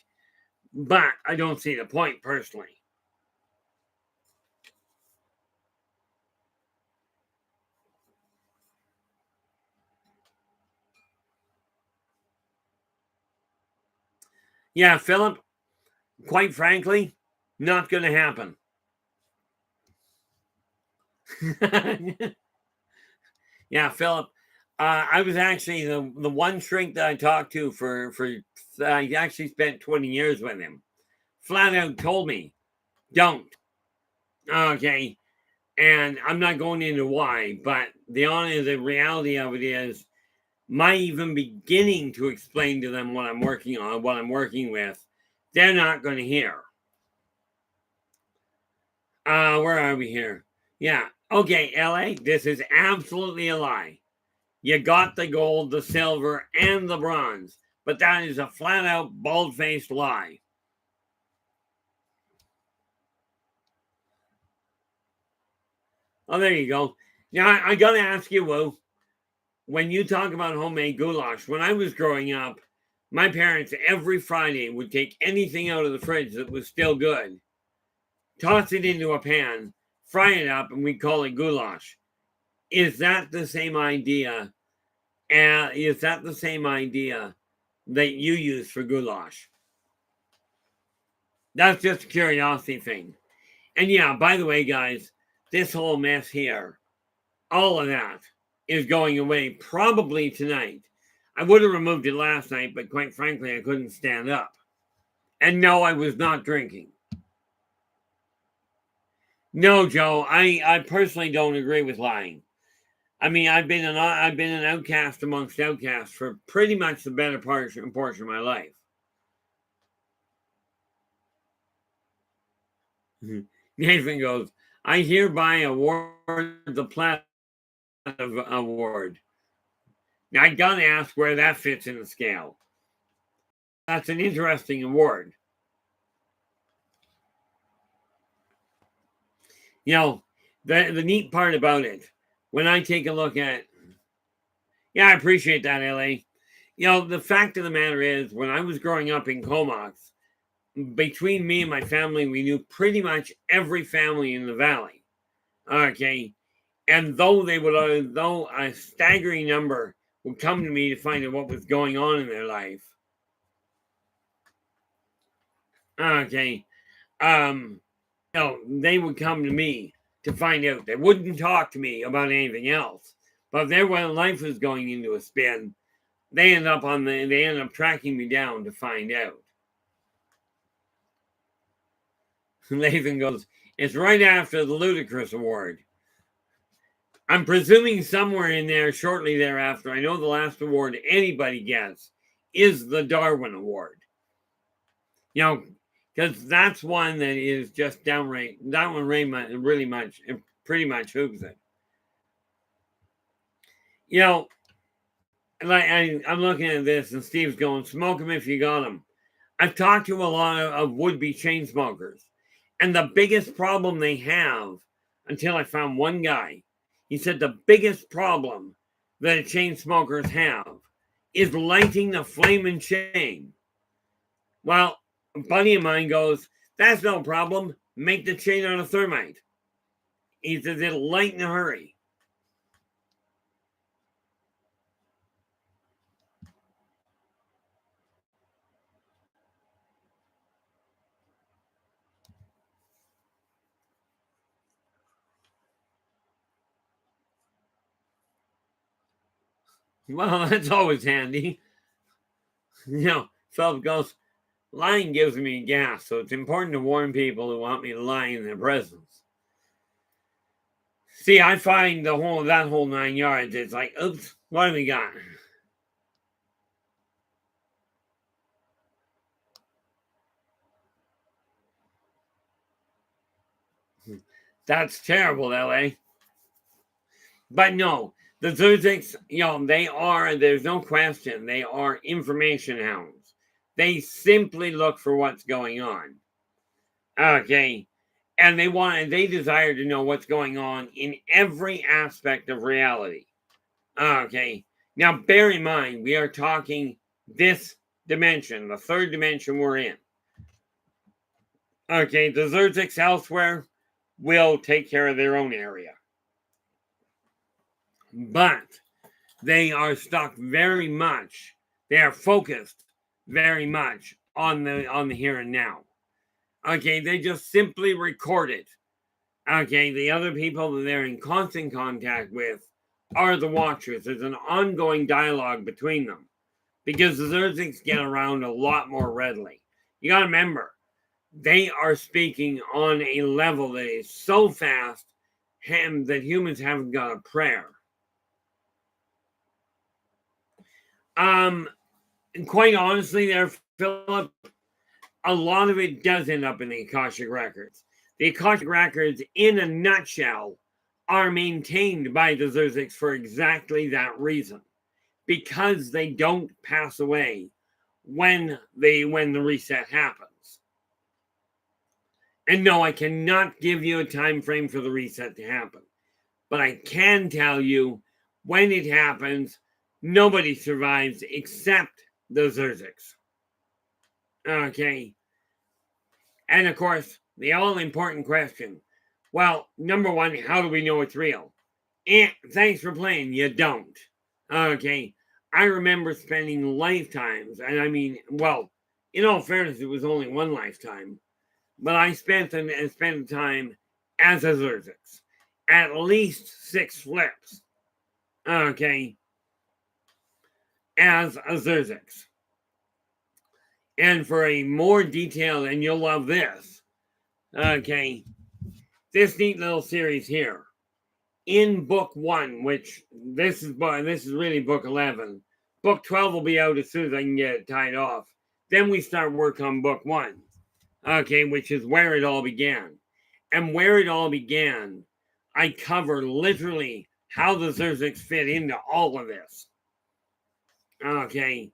but I don't see the point personally. Yeah, Philip, quite frankly, not going to happen. Yeah, Philip, I was actually the one shrink that I talked to for I actually spent 20 years with him. Flat out told me, don't. Okay. And I'm not going into why, but the reality of it is, my even beginning to explain to them what I'm working on, what I'm working with, they're not going to hear. Where are we here? Yeah. Okay, LA, this is absolutely a lie. You got the gold, the silver, and the bronze, but that is a flat out, bald faced lie. Oh, there you go. Now, I got to ask you, Wu, when you talk about homemade goulash, when I was growing up, my parents every Friday would take anything out of the fridge that was still good, toss it into a pan, fry it up, and we'd call it goulash. Is that the same idea? Is that the same idea that you use for goulash? That's just a curiosity thing. And yeah, by the way, guys, this whole mess here, all of that is going away probably tonight. I would have removed it last night, but quite frankly, I couldn't stand up. And no, I was not drinking. No, Joe, I personally don't agree with lying. I mean, I've been an outcast amongst outcasts for pretty much the better portion of my life. Nathan goes, I hereby award the Platinum Award. Now, I gotta ask where that fits in the scale. That's an interesting award. You know, the neat part about it, when I take a look at, yeah, I appreciate that, LA. You know, the fact of the matter is, when I was growing up in Comox, between me and my family, we knew pretty much every family in the valley. Okay. And though a staggering number would come to me to find out what was going on in their life. Okay. They would come to me to find out. They wouldn't talk to me about anything else. But if their life was going into a spin, they end up tracking me down to find out. Nathan goes, it's right after the Ludicrous Award. I'm presuming somewhere in there shortly thereafter, I know the last award anybody gets is the Darwin Award. You know, because that's one that is just downright, that one pretty much hoops it. You know, like I'm looking at this and Steve's going, smoke them if you got them. I've talked to a lot of would-be chain smokers, and the biggest problem they have, until I found one guy, he said the biggest problem that chain smokers have is lighting the flaming chain. Well, a buddy of mine goes, that's no problem. Make the chain out of thermite. He says it'll light in a hurry. Well, that's always handy. You know, Philip goes, lying gives me gas, so it's important to warn people who want me to lie in their presence. See, I find that whole 9 yards, it's like, oops, what have we got? That's terrible, LA. But no, the Zzrrzziix, there's no question, they are information hounds. They simply look for what's going on. Okay. And they desire to know what's going on in every aspect of reality. Okay. Now, bear in mind, we are talking this dimension, the third dimension we're in. Okay. The Zzrrzziix elsewhere will take care of their own area. But they are stuck very much, they are focused very much on the here and now. Okay, they just simply record it. Okay, the other people that they're in constant contact with are the watchers. There's an ongoing dialogue between them because the Zzrrzziix get around a lot more readily. You got to remember, they are speaking on a level that is so fast that humans haven't got a prayer. Quite honestly, there, Philip, a lot of it does end up in the Akashic Records. The Akashic Records, in a nutshell, are maintained by the Zzrrzziix for exactly that reason. Because they don't pass away when the reset happens. And no, I cannot give you a time frame for the reset to happen. But I can tell you when it happens, nobody survives except the Zzrrzziix. Okay. And of course, the all-important question. Well, number one, how do we know it's real? Thanks for playing. You don't. Okay. I remember spending lifetimes, and I mean, well, in all fairness, it was only one lifetime, but I spent the time as a Zzrrzziix. At least 6 flips. Okay. As a Zzrrzziix. And for a more detailed, and you'll love this, okay, this neat little series here. In book 1, which this is really book 11. Book 12 will be out as soon as I can get it tied off. Then we start work on book 1, okay, which is where it all began. And where it all began, I cover literally how the Zzrrzziix fit into all of this. Okay.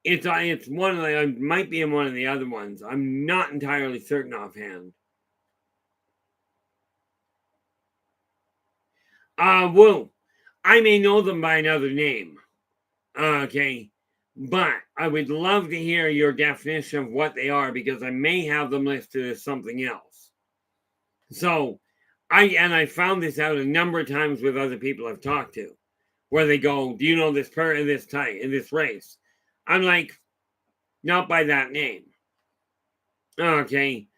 It's one of the, it might be in one of the other ones. I'm not entirely certain offhand. Woo. I may know them by another name. Okay. But I would love to hear your definition of what they are because I may have them listed as something else. So, I found this out a number of times with other people I've talked to, where they go, "Do you know this this type in this race?" I'm like, "Not by that name." Okay,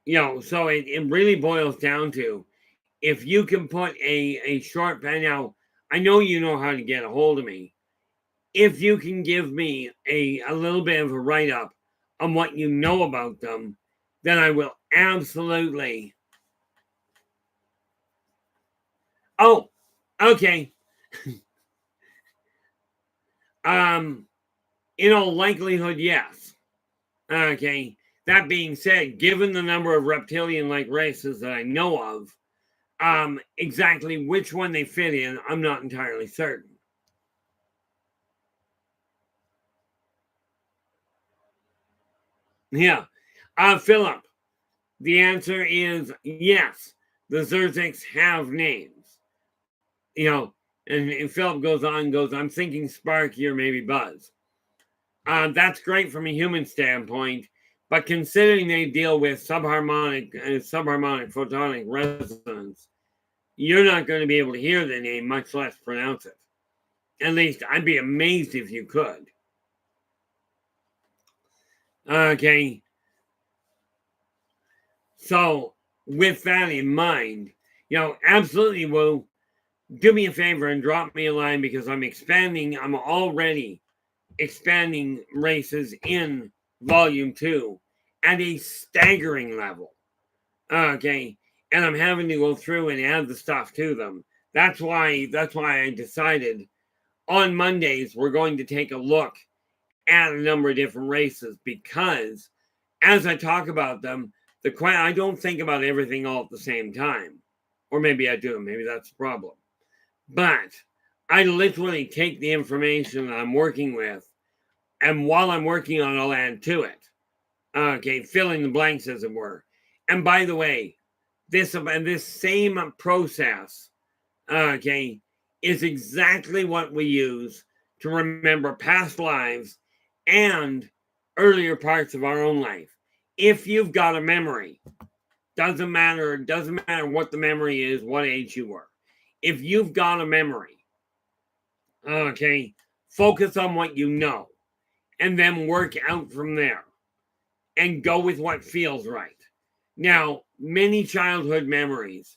so it really boils down to if you can put a short pen. Now, I know you know how to get a hold of me. If you can give me a little bit of a write up on what you know about them, then I will absolutely. Oh, okay. Um, in all likelihood, yes. Okay. That being said, given the number of reptilian-like races that I know of, exactly which one they fit in, I'm not entirely certain. Yeah. Philip, the answer is yes. The Zzrrzziix have names. And Philip goes on, I'm thinking Sparky or maybe Buzz. That's great from a human standpoint, but considering they deal with subharmonic photonic resonance, you're not going to be able to hear the name, much less pronounce it. At least I'd be amazed if you could. Okay. So, with that in mind, absolutely, Woo, do me a favor and drop me a line because I'm already expanding races in volume 2 at a staggering level. Okay. And I'm having to go through and add the stuff to them. That's why I decided on Mondays we're going to take a look at a number of different races because as I talk about them, I don't think about everything all at the same time. Or maybe I do, maybe that's the problem. But I literally take the information that I'm working with, and while I'm working on it, I'll add to it. Okay, filling the blanks, as it were. And by the way, this same process, okay, is exactly what we use to remember past lives and earlier parts of our own life. If you've got a memory, doesn't matter what the memory is, what age you were. If you've got a memory, okay, focus on what you know and then work out from there and go with what feels right. Now, many childhood memories,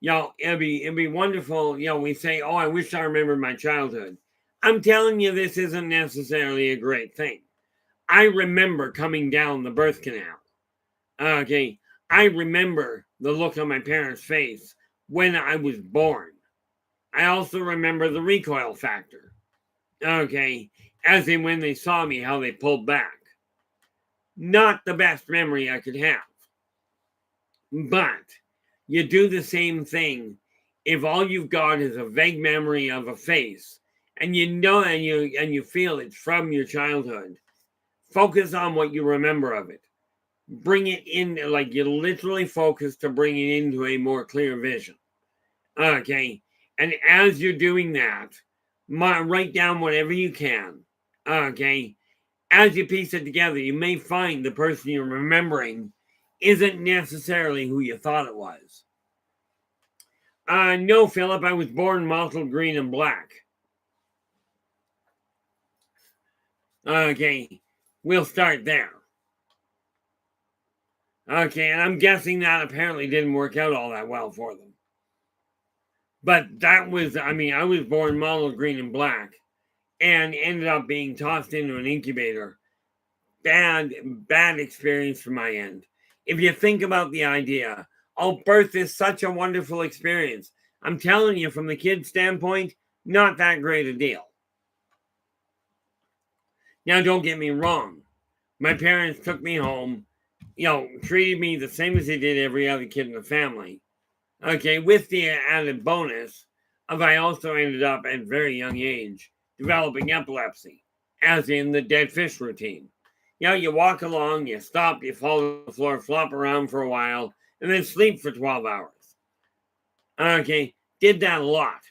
it'd be wonderful. We say, "Oh, I wish I remembered my childhood." I'm telling you, this isn't necessarily a great thing. I remember coming down the birth canal. Okay, I remember the look on my parents' face when I was born. I also remember the recoil factor. Okay, as in when they saw me, how they pulled back. Not the best memory I could have. But you do the same thing if all you've got is a vague memory of a face and you feel it's from your childhood. Focus on what you remember of it. Bring it in, like you literally focus to bring it into a more clear vision. Okay. And as you're doing that, write down whatever you can. Okay. As you piece it together, you may find the person you're remembering isn't necessarily who you thought it was. No, Philip, I was born mottled green and black. Okay, we'll start there. Okay, and I'm guessing that apparently didn't work out all that well for them. But I was born mottled green and black and ended up being tossed into an incubator. Bad experience from my end. If you think about the idea, birth is such a wonderful experience. I'm telling you, from the kid's standpoint, not that great a deal. Now, don't get me wrong. My parents took me home, treated me the same as they did every other kid in the family. Okay, with the added bonus of I also ended up at a very young age developing epilepsy, as in the dead fish routine. You walk along, you stop, you fall to the floor, flop around for a while, and then sleep for 12 hours. Okay, did that a lot.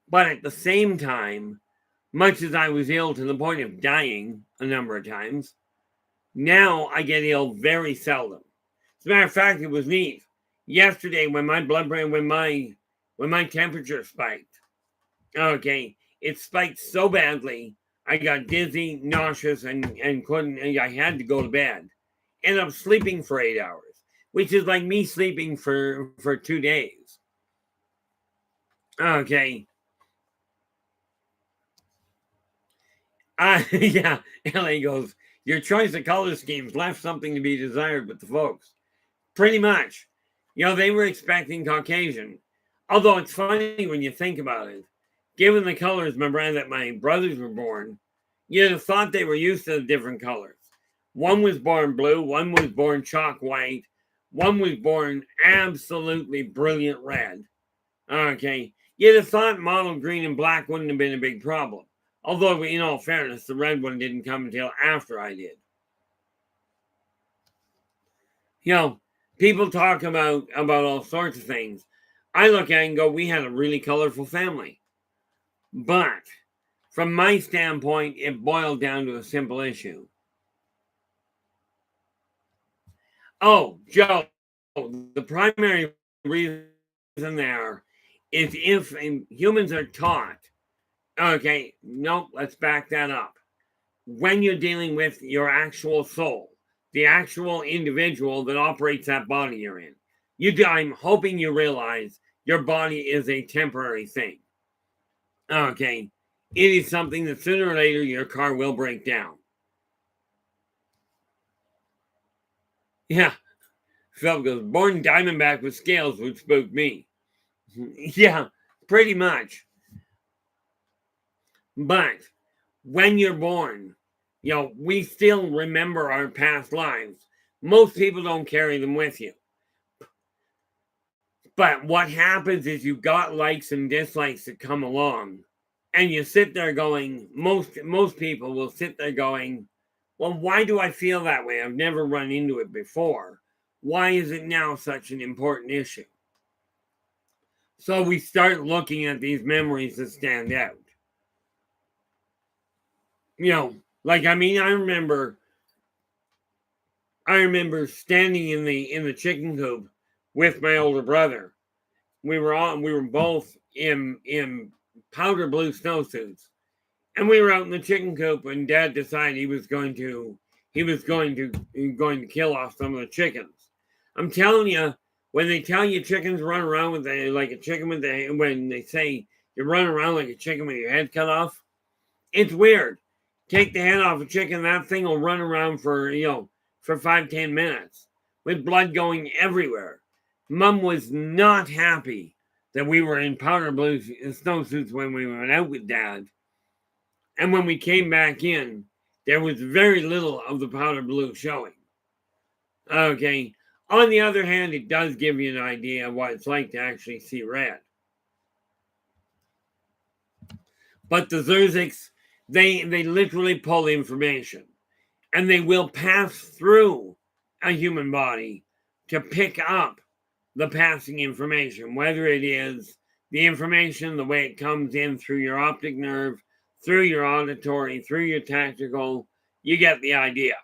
But at the same time, much as I was ill to the point of dying a number of times, now I get ill very seldom. As a matter of fact, it was neat. Yesterday, when my blood pressure, when my temperature spiked, okay, it spiked so badly, I got dizzy, nauseous, and I had to go to bed. Ended up sleeping for 8 hours, which is like me sleeping for 2 days. Okay. Yeah, LA goes, your choice of color schemes left something to be desired with the folks. Pretty much. They were expecting Caucasian. Although it's funny when you think about it. Given the colors that my brothers were born, you'd have thought they were used to the different colors. One was born blue, one was born chalk white, one was born absolutely brilliant red. Okay. You'd have thought mottled green and black wouldn't have been a big problem. Although, in all fairness, the red one didn't come until after I did. People talk about all sorts of things. I look at it and go, we had a really colorful family. But from my standpoint, it boiled down to a simple issue. Oh, Joe, the primary reason there is if humans are taught, okay, nope, let's back that up. When you're dealing with your actual soul, the actual individual that operates that body you're in, I'm hoping you realize your body is a temporary thing. Okay, it is something that sooner or later your car will break down. Yeah, Phil goes, born diamondback with scales would spook me. Yeah, pretty much. But when you're born, we still remember our past lives. Most people don't carry them with you. But what happens is you've got likes and dislikes that come along. And you sit there going, most people will sit there going, well, why do I feel that way? I've never run into it before. Why is it now such an important issue? So we start looking at these memories that stand out. I remember standing in the chicken coop with my older brother. We were both in powder blue snowsuits. And we were out in the chicken coop and Dad decided he was going to kill off some of the chickens. I'm telling you, when they tell you chickens run around like a chicken when they say you run around like a chicken with your head cut off, it's weird. Take the head off a chicken, that thing will run around for 5-10 minutes with blood going everywhere. Mom was not happy that we were in powder blue snowsuits when we went out with Dad. And when we came back in, there was very little of the powder blue showing. Okay. On the other hand, it does give you an idea of what it's like to actually see red. But the Zzrrzziix, they literally pull information. And they will pass through a human body to pick up the passing information, whether it is the information, the way it comes in through your optic nerve, through your auditory, through your tactical, you get the idea.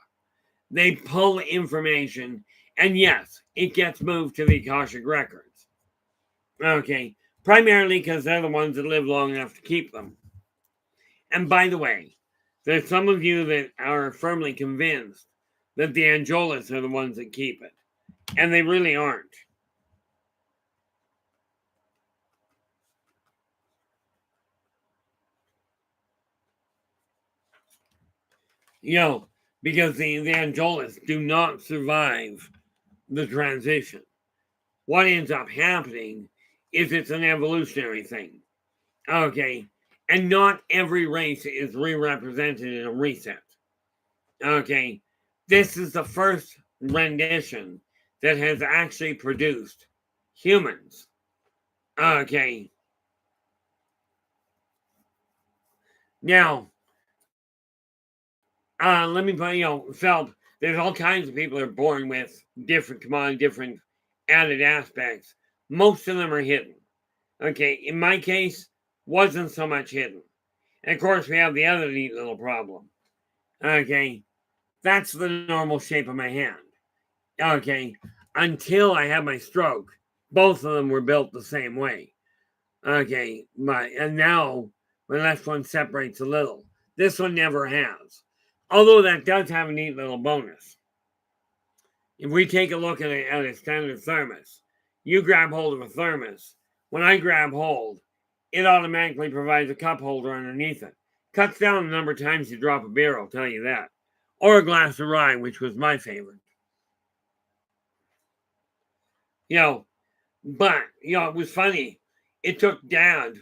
They pull information, and yes, it gets moved to the Akashic records. Okay, primarily because they're the ones that live long enough to keep them. And by the way, there's some of you that are firmly convinced that the Anjolas are the ones that keep it. And they really aren't. Because the Anjolas do not survive the transition. What ends up happening is it's an evolutionary thing. Okay. And not every race is re-represented in a reset. Okay. This is the first rendition that has actually produced humans. Okay. Now, let me put, Phelps, there's all kinds of people that are born with different added aspects. Most of them are hidden. Okay, in my case, wasn't so much hidden. And of course, we have the other neat little problem. Okay, that's the normal shape of my hand. Okay, until I had my stroke, both of them were built the same way. Okay, and now my left one separates a little. This one never has. Although that does have a neat little bonus. If we take a look at a standard thermos, you grab hold of a thermos. When I grab hold, it automatically provides a cup holder underneath it. Cuts down the number of times you drop a beer, I'll tell you that. Or a glass of rye, which was my favorite. But it was funny. It took Dad,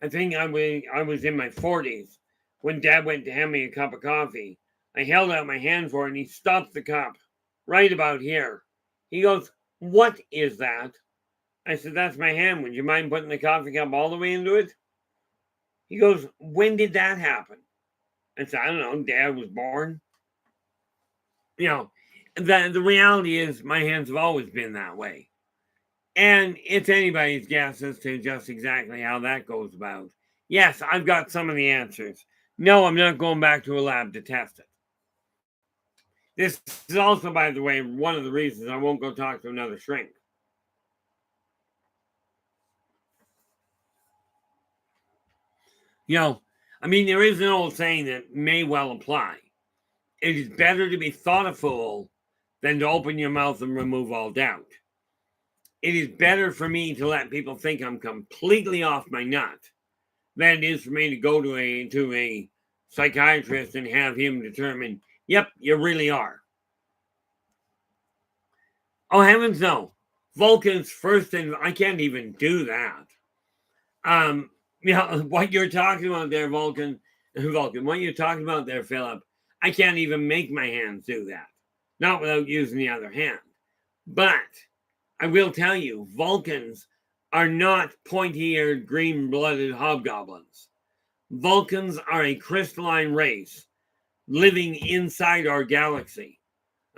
I think I was in my 40s, when Dad went to hand me a cup of coffee. I held out my hand for it, and he stopped the cup right about here. He goes, "What is that?" I said, "That's my hand. Would you mind putting the coffee cup all the way into it?" He goes, "When did that happen?" I said, "I don't know. Dad was born." The reality is my hands have always been that way. And it's anybody's guess as to just exactly how that goes about. Yes, I've got some of the answers. No, I'm not going back to a lab to test it. This is also, by the way, one of the reasons I won't go talk to another shrink. There is an old saying that may well apply. It is better to be thought a fool than to open your mouth and remove all doubt. It is better for me to let people think I'm completely off my nut than it is for me to go to a psychiatrist and have him determine, yep, you really are. Oh, heavens no. Vulcan's first, and I can't even do that. What you're talking about there, Vulcan, what you're talking about there, Philip, I can't even make my hands do that. Not without using the other hand. But I will tell you, Vulcans are not pointy-eared, green-blooded hobgoblins. Vulcans are a crystalline race living inside our galaxy.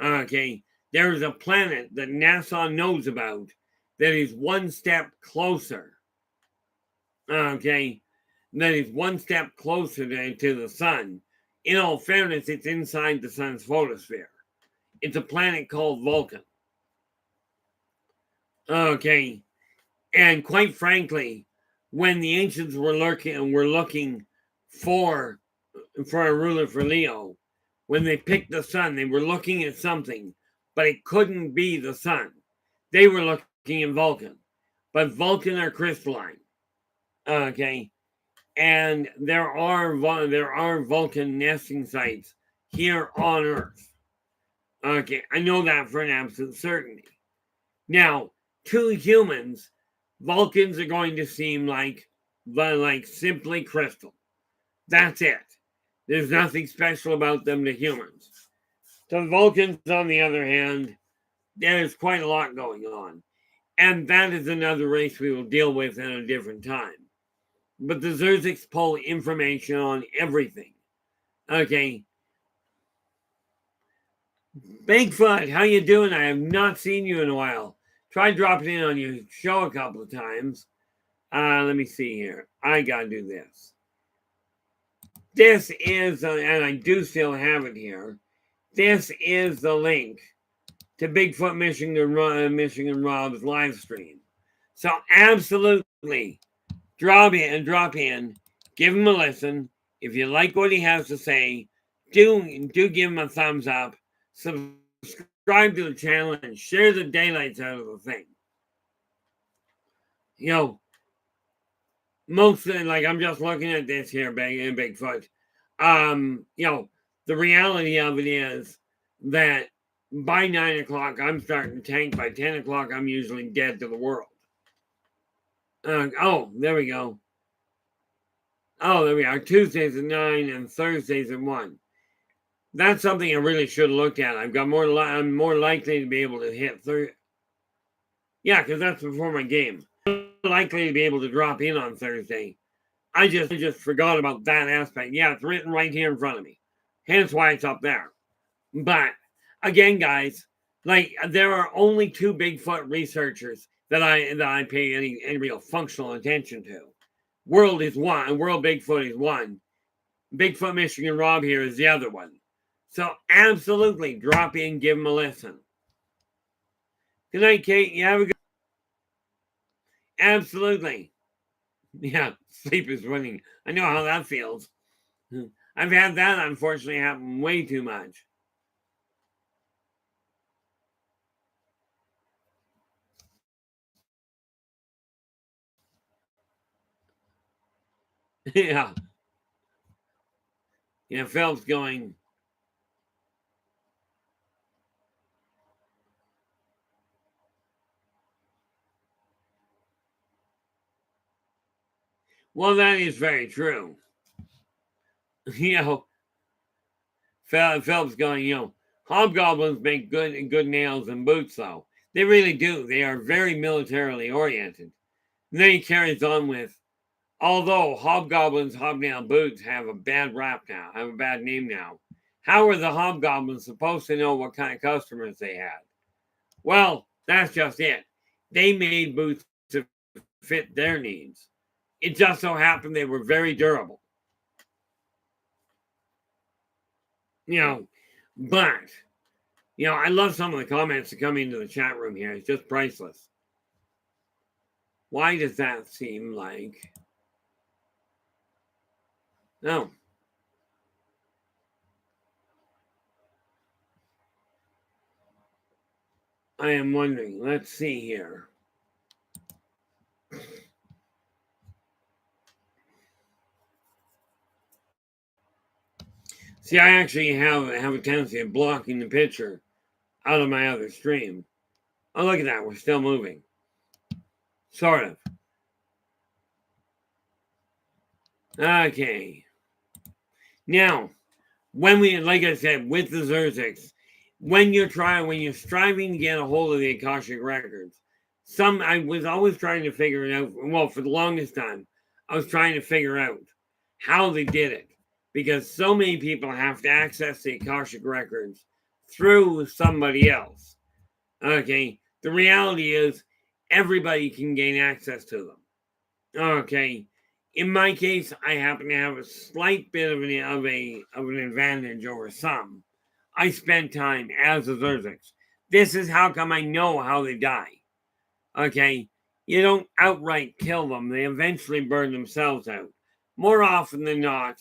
Okay, there is a planet that NASA knows about that is one step closer. Okay, that is one step closer to the sun. In all fairness, it's inside the sun's photosphere. It's a planet called Vulcan. Okay, and quite frankly, when the ancients were looking for a ruler for Leo, when they picked the sun, they were looking at something, but it couldn't be the sun. They were looking at Vulcan, but Vulcan are crystalline. Okay, and there are Vulcan nesting sites here on Earth. Okay, I know that for an absolute certainty. Now, to humans, Vulcans are going to seem like simply crystal. That's it. There's nothing special about them to humans. To the Vulcans, on the other hand, there's quite a lot going on. And that is another race we will deal with at a different time. But the Zzrrzziix pull information on everything. Okay. Bigfoot, how you doing? I have not seen you in a while. Tried dropping in on your show a couple of times. Let me see here. I gotta do this. This is, and I do still have it here. This is the link to Bigfoot Michigan Rob's live stream. So absolutely, drop in, give him a listen. If you like what he has to say, do give him a thumbs up. Subscribe to the channel and share the daylights out of the thing. Mostly, like, I'm just looking at this here, Bigfoot. The reality of it is that by 9 o'clock, I'm starting to tank. By 10 o'clock, I'm usually dead to the world. There we go. Oh, there we are. Tuesdays at 9 and Thursdays at 1. That's something I really should have looked at. I'm more likely to be able to hit 30. Yeah, because that's before my game. I'm likely to be able to drop in on Thursday I just forgot about that aspect. Yeah, it's written right here in front of me. Hence why it's up there. But again, guys, like there are only two Bigfoot researchers that I pay any real functional attention to. World is one, and World Bigfoot is one. Bigfoot Michigan Rob here is the other one. So absolutely drop in, give them a listen. Good night, Kate. You have a good. Absolutely. Yeah, sleep is winning. I know how that feels. I've had that unfortunately happen way too much. Yeah. Yeah, Phelps going. Well, that is very true. You know, Phelps going, hobgoblins make good nails and boots, though. They really do. They are very militarily oriented. And then he carries on with, although hobgoblins' hobnail boots have a bad rap now, have a bad name now, how are the hobgoblins supposed to know what kind of customers they had? Well, that's just it. They made boots to fit their needs. It just so happened they were very durable. You know, but, I love some of the comments that come into the chat room here. It's just priceless. Why does that seem like... Oh. I am wondering. Let's see here. See, I actually have a tendency of blocking the picture out of my other stream. Oh, look at that. We're still moving. Sort of. Okay. Now, when we, like I said, with the Zzrrzziix, when you're striving to get a hold of the Akashic records, I was always trying to figure it out. Well, for the longest time, I was trying to figure out how they did it, because so many people have to access the Akashic records through somebody else. Okay, the reality is everybody can gain access to them. Okay, in my case, I happen to have a slight bit of an advantage over some. I spent time as a Zzrrzziix. This is how come I know how they die. Okay, you don't outright kill them; they eventually burn themselves out. More often than not,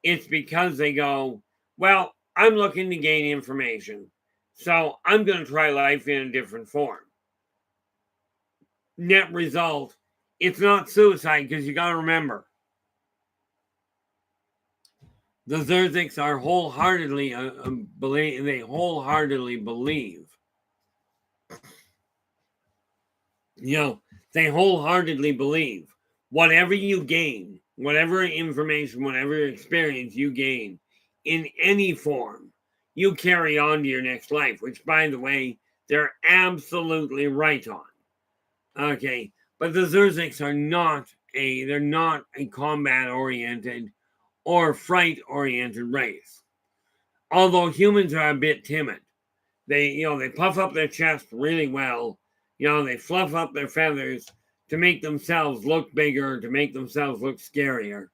it's because they go, well, I'm looking to gain information, so I'm going to try life in a different form. Net result, it's not suicide, because you got to remember, the Zzrrzziix are wholeheartedly they wholeheartedly believe. They wholeheartedly believe whatever you gain, whatever information, whatever experience you gain in any form, you carry on to your next life, which, by the way, they're absolutely right on. Okay, but the Zzrrzziix are they're not a combat-oriented or fright-oriented race. Although humans are a bit timid. They puff up their chest really well. They fluff up their feathers to make themselves look bigger, to make themselves look scarier.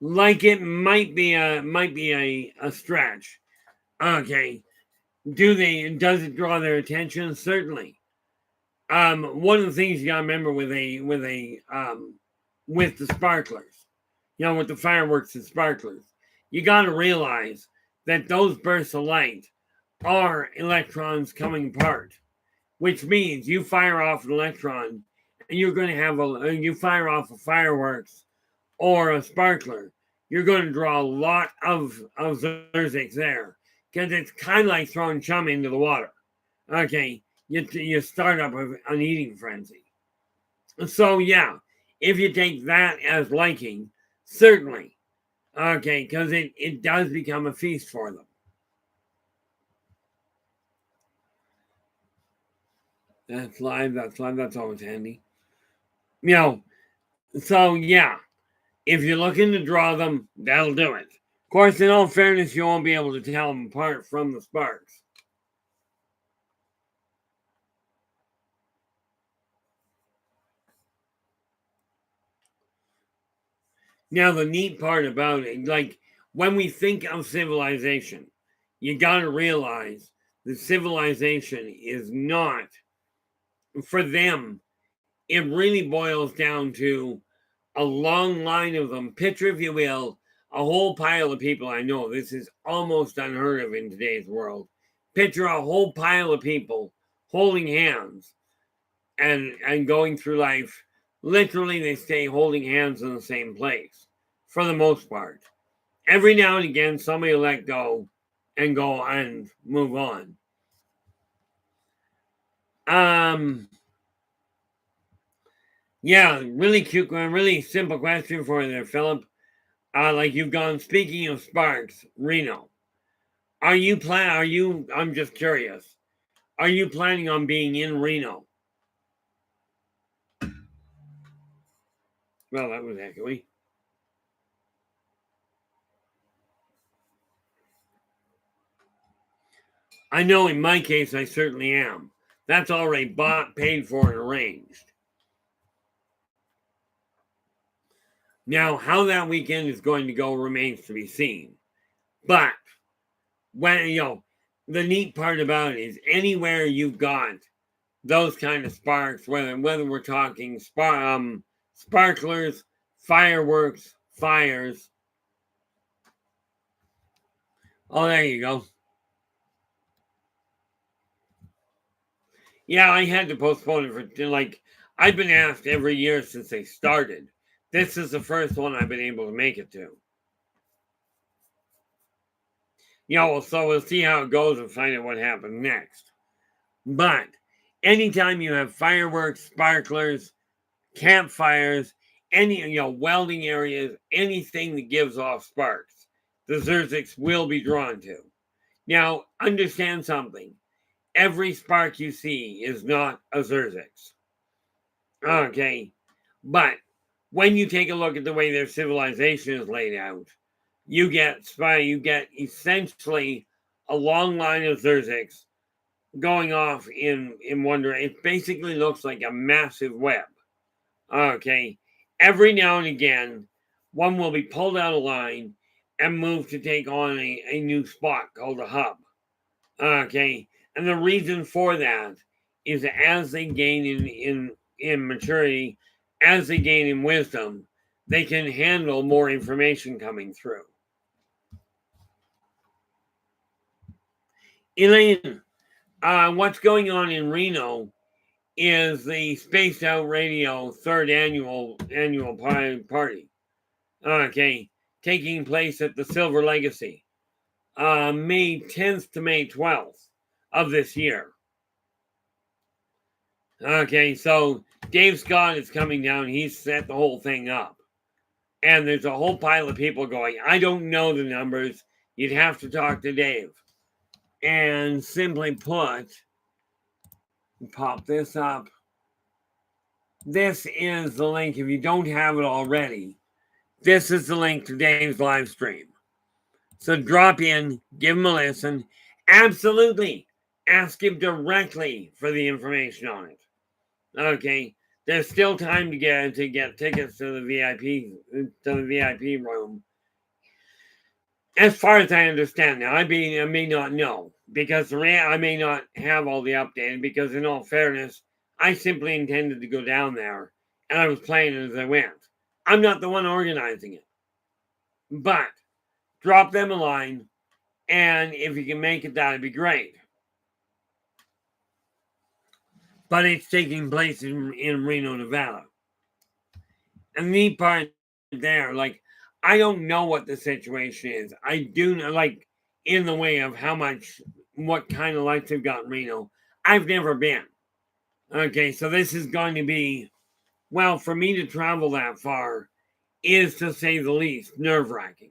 Like it might be a stretch. Okay. Does it draw their attention? Certainly. One of the things you gotta remember with the sparklers, with the fireworks and sparklers, you gotta realize that those bursts of light are electrons coming apart, which means you fire off an electron and you're going to have you fire off a fireworks or a sparkler, you're going to draw a lot of Zzrrzziix there, because it's kind of like throwing chum into the water. Okay, you start up an eating frenzy. So yeah, if you take that as liking, certainly, okay, because it does become a feast for them. That's live. That's live. That's always handy. You know, so yeah, if you're looking to draw them, that'll do it. Of course, in all fairness, you won't be able to tell them apart from the sparks. Now, the neat part about it, like when we think of civilization, you got to realize that civilization is not, for them, it really boils down to a long line of them. Picture, if you will, a whole pile of people. I know this is almost unheard of in today's world. Picture a whole pile of people holding hands and going through life. Literally, they stay holding hands in the same place for the most part. Every now and again, somebody will let go and move on. Um, yeah, really cute, really simple question for you there, Philip. Like you've gone. Speaking of sparks, Reno. I'm just curious. Are you planning on being in Reno? Well, that was echoey. I know in my case, I certainly am. That's already bought, paid for, and arranged. Now, how that weekend is going to go remains to be seen. But when the neat part about it is anywhere you've got those kind of sparks, whether we're talking sparklers, fireworks, fires. Oh, there you go. Yeah, I had to postpone it for I've been asked every year since they started. This is the first one I've been able to make it to. So we'll see how it goes and find out what happens next. But anytime you have fireworks, sparklers, campfires, any welding areas, anything that gives off sparks, the Zzrrzziix will be drawn to. Now, understand something. Every spark you see is not a Zzrrzziix. Okay. But when you take a look at the way their civilization is laid out, you get essentially a long line of Zzrrzziix going off in one direction. It basically looks like a massive web. Okay. Every now and again, one will be pulled out of line and moved to take on a new spot called a hub. Okay. And the reason for that is as they gain in maturity, as they gain in wisdom, they can handle more information coming through. Elaine, what's going on in Reno is the Spaced Out Radio third annual party. Okay, taking place at the Silver Legacy, May 10th to May 12th of this year. Okay, so Dave Scott is coming down. He's set the whole thing up. And there's a whole pile of people going, I don't know the numbers. You'd have to talk to Dave. And simply put, pop this up. This is the link. If you don't have it already, this is the link to Dave's live stream. So drop in, give him a listen. Absolutely. Ask him directly for the information on it. Okay. There's still time to get tickets to the VIP room. As far as I understand now, I may not know because I may not have all the updated because in all fairness, I simply intended to go down there and I was playing it as I went. I'm not the one organizing it. But drop them a line, and if you can make it, that'd be great. But it's taking place in Reno, Nevada. And the neat part there, I don't know what the situation is. I do know, in the way of what kind of lights they've got in Reno. I've never been. Okay, so this is going to be, well, for me to travel that far is, to say the least, nerve-wracking.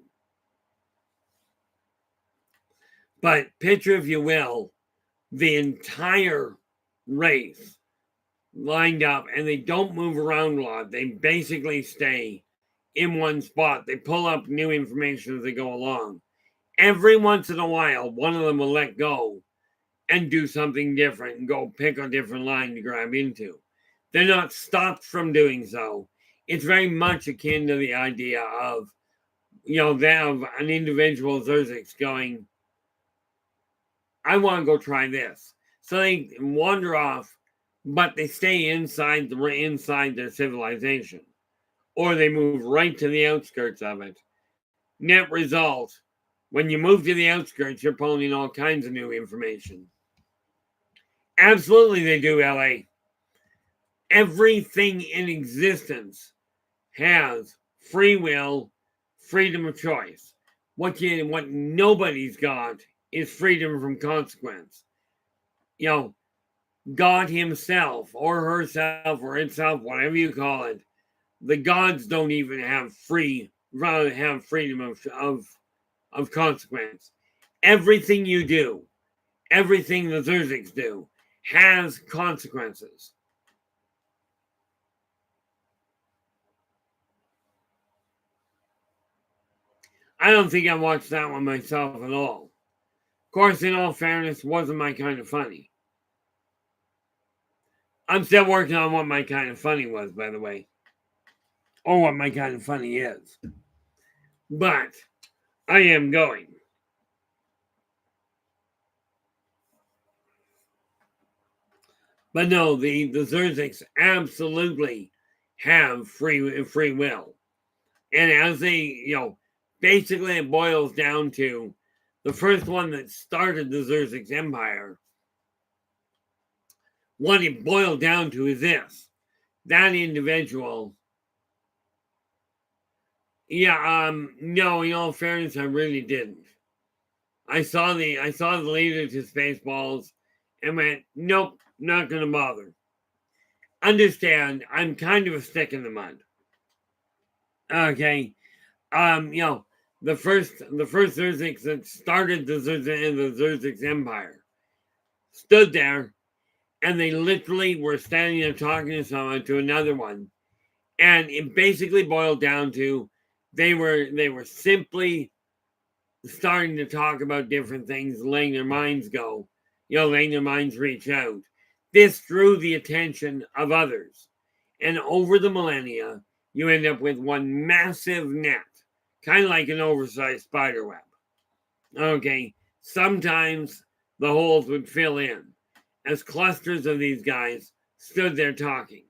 But picture, if you will, the entire race lined up, and they don't move around a lot. They basically stay in one spot. They pull up new information as they go along. Every once in a while, one of them will let go and do something different and go pick a different line to grab into. They're not stopped from doing so. It's very much akin to the idea of, they have an individual Zzrrzziix going, I want to go try this. So they wander off, but they stay inside their civilization. Or they move right to the outskirts of it. Net result, when you move to the outskirts, you're pulling in all kinds of new information. Absolutely they do, LA. Everything in existence has free will, freedom of choice. What nobody's got is freedom from consequence. God himself or herself or itself, whatever you call it, the gods don't even have freedom of consequence. Everything you do, everything the Zzrrzziix do, has consequences. I don't think I watched that one myself at all. Of course, in all fairness, wasn't my kind of funny. I'm still working on what my kind of funny was, by the way. Or what my kind of funny is. But I am going. But no, the Zzrrzziix absolutely have free will. And as they, basically it boils down to the first one that started the Zzrrzziix Empire. What it boiled down to is this. That individual, no, in all fairness, I really didn't. I saw the leader to Spaceballs and went, nope, not gonna bother. Understand, I'm kind of a stick in the mud. Okay. The first Zzrrzziix that started the Zzrrzziix Empire stood there, and they literally were standing there talking to someone, to another one, and it basically boiled down to they were simply starting to talk about different things, letting their minds go, letting their minds reach out. This drew the attention of others, and over the millennia, you end up with one massive net. Kind of like an oversized spider web. Okay, sometimes the holes would fill in as clusters of these guys stood there talking.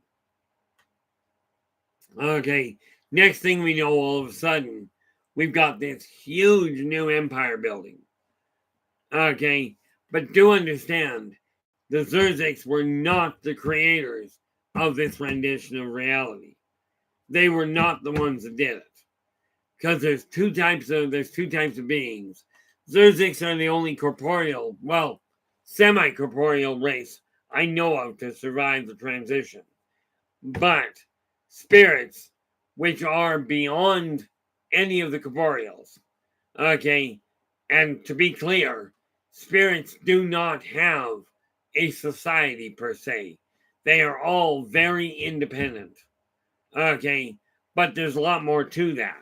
Okay, next thing we know, all of a sudden, we've got this huge new empire building. Okay, but do understand, the Zzrrzziix were not the creators of this rendition of reality. They were not the ones that did it. Because there's two types of beings. Zzrrzziix are the only corporeal, semi-corporeal race I know of to survive the transition. But spirits, which are beyond any of the corporeals, okay, and to be clear, spirits do not have a society per se. They are all very independent, okay, but there's a lot more to that.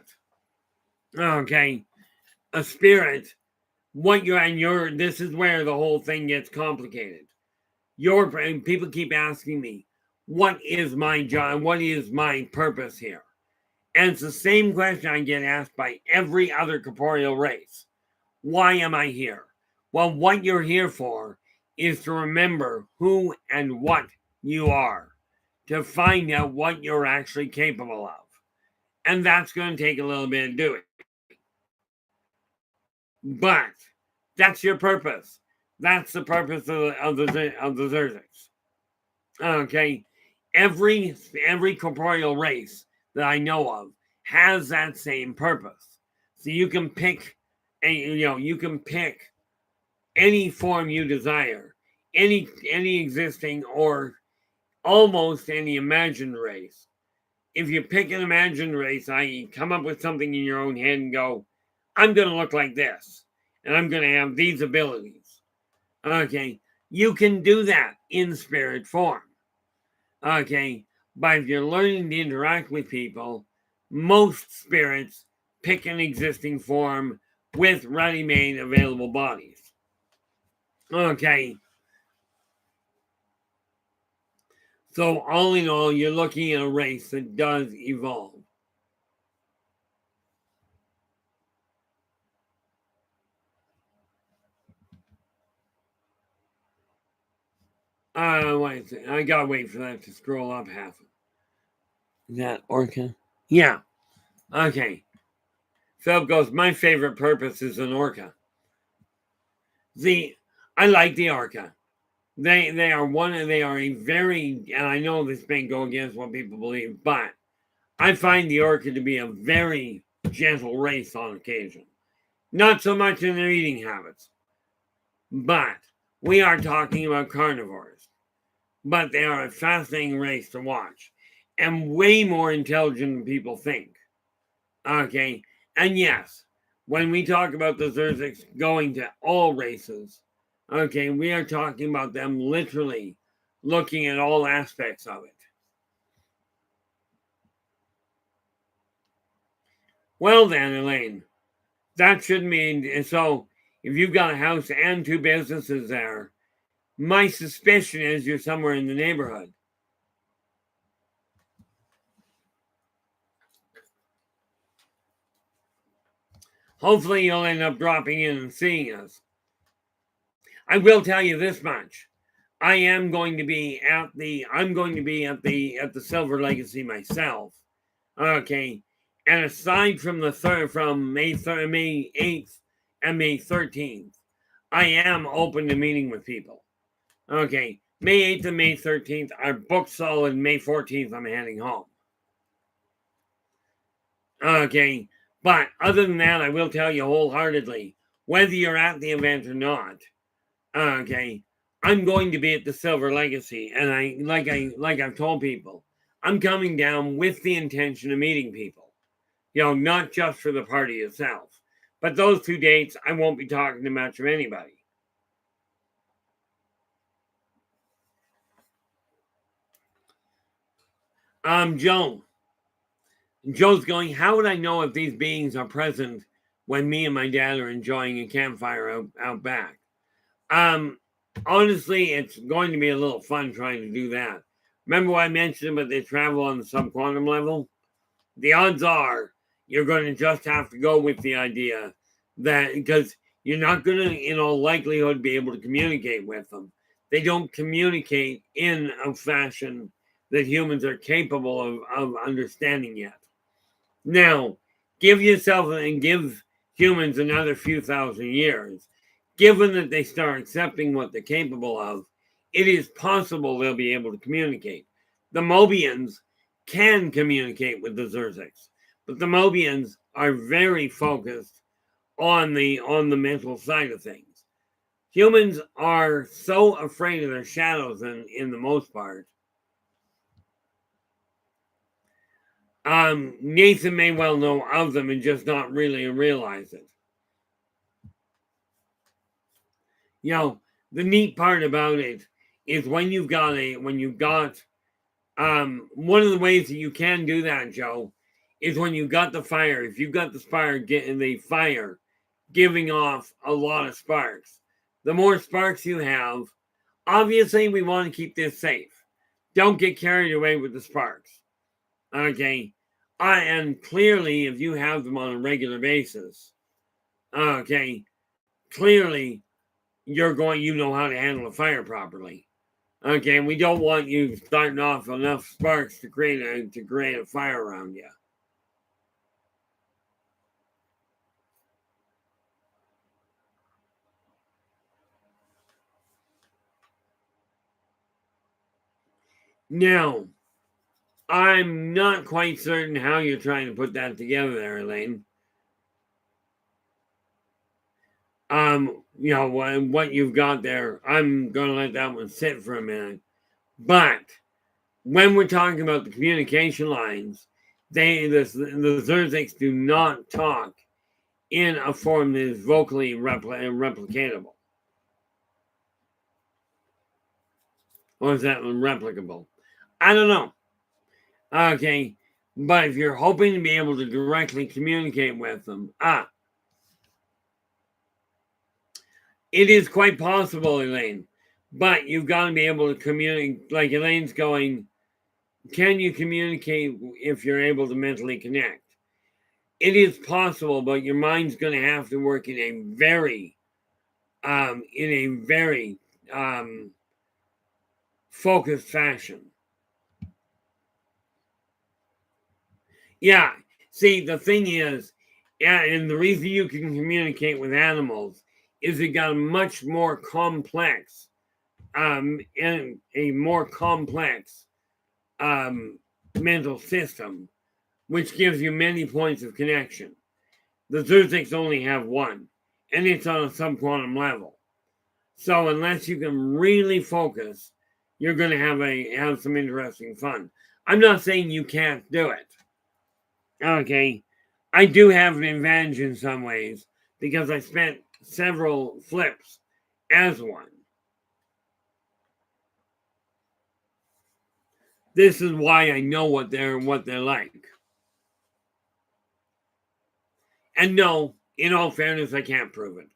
Okay, a spirit, this is where the whole thing gets complicated. People keep asking me, what is my job? What is my purpose here? And it's the same question I get asked by every other corporeal race. Why am I here? Well, what you're here for is to remember who and what you are, to find out what you're actually capable of. And that's going to take a little bit of doing. But that's your purpose. That's the purpose of the Zzrrzziix. Okay, every corporeal race that I know of has that same purpose. So you can pick, any form you desire, any existing or almost any imagined race. If you pick an imagined race, i.e., come up with something in your own head and go, I'm going to look like this, and I'm going to have these abilities. Okay, you can do that in spirit form. Okay, but if you're learning to interact with people, most spirits pick an existing form with ready-made available bodies. Okay, so all in all, you're looking at a race that does evolve. Wait a second. I gotta wait for that to scroll up half. Is that orca? Yeah. Okay. Philip goes, my favorite purpose is an orca. I like the orca. They are a very, and I know this may go against what people believe, but I find the orca to be a very gentle race on occasion. Not so much in their eating habits, but we are talking about carnivores. But they are a fascinating race to watch and way more intelligent than people think. Okay, and yes, when we talk about the Zzrrzziix going to all races, okay, we are talking about them literally looking at all aspects of it. Well then, Elaine, that should mean, so if you've got a house and two businesses there, my suspicion is you're somewhere in the neighborhood. Hopefully you'll end up dropping in and seeing us. I will tell you this much. I'm going to be at the Silver Legacy myself. Okay. And aside from May 8th and May 13th, I am open to meeting with people. Okay. May 8th and May 13th are booked solid. May 14th, I'm heading home. Okay. But other than that, I will tell you wholeheartedly, whether you're at the event or not, okay, I'm going to be at the Silver Legacy, and I've told people, I'm coming down with the intention of meeting people. You know, not just for the party itself. But those 2 dates, I won't be talking to much of anybody. Joe's going, how would I know if these beings are present when me and my dad are enjoying a campfire out back? Honestly, it's going to be a little fun trying to do that. Remember what I mentioned about they travel on the subquantum level? The odds are you're going to just have to go with the idea that because you're not going to, in all likelihood, be able to communicate with them. They don't communicate in a fashion that humans are capable of understanding yet. Now, give yourself and give humans another few thousand years. Given that they start accepting what they're capable of, it is possible they'll be able to communicate. The Mobians can communicate with the Zzrrzziix, but the Mobians are very focused on the mental side of things. Humans are so afraid of their shadows in the most part. Nathan may well know of them and just not really realize it. You know, the neat part about it is when you've got one of the ways that you can do that, Joe, is when you've got the fire. If you've got the fire giving off a lot of sparks, the more sparks you have, obviously we want to keep this safe. Don't get carried away with the sparks. Okay. And clearly, if you have them on a regular basis, okay, clearly you know how to handle a fire properly. Okay, we don't want you starting off enough sparks to create a fire around you. Now, I'm not quite certain how you're trying to put that together there, Elaine. You know, what you've got there, I'm gonna let that one sit for a minute. But when we're talking about the communication lines, the Zzrrzziix do not talk in a form that is vocally replicatable. Or is that replicable? I don't know. Okay. But if you're hoping to be able to directly communicate with them, it is quite possible, Elaine. But you've got to be able to communicate. Like Elaine's going, can you communicate if you're able to mentally connect? It is possible, but your mind's going to have to work in a very focused fashion. Yeah. See, the thing is, and the reason you can communicate with animals is it got a much more complex, and a more complex mental system, which gives you many points of connection. The Zzrrzziix only have one, and it's on a subquantum level. So unless you can really focus, you're going to have some interesting fun. I'm not saying you can't do it. Okay, I do have an advantage in some ways because I spent several flips as one. This is why I know what they're like. And no, in all fairness, I can't prove it.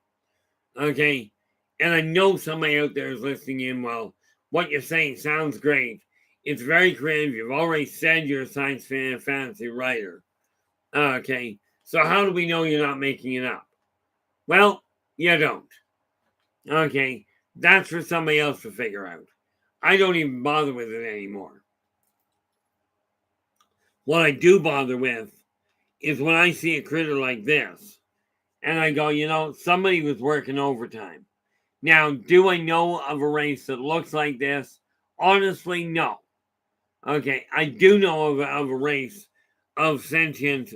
Okay, and I know somebody out there is listening in. Well, what you're saying sounds great. It's very creative. You've already said you're a science fantasy writer. Okay, so how do we know you're not making it up? Well, you don't. Okay, that's for somebody else to figure out. I don't even bother with it anymore. What I do bother with is when I see a critter like this, and I go, somebody was working overtime. Now, do I know of a race that looks like this? Honestly, no. Okay, I do know of a race of sentient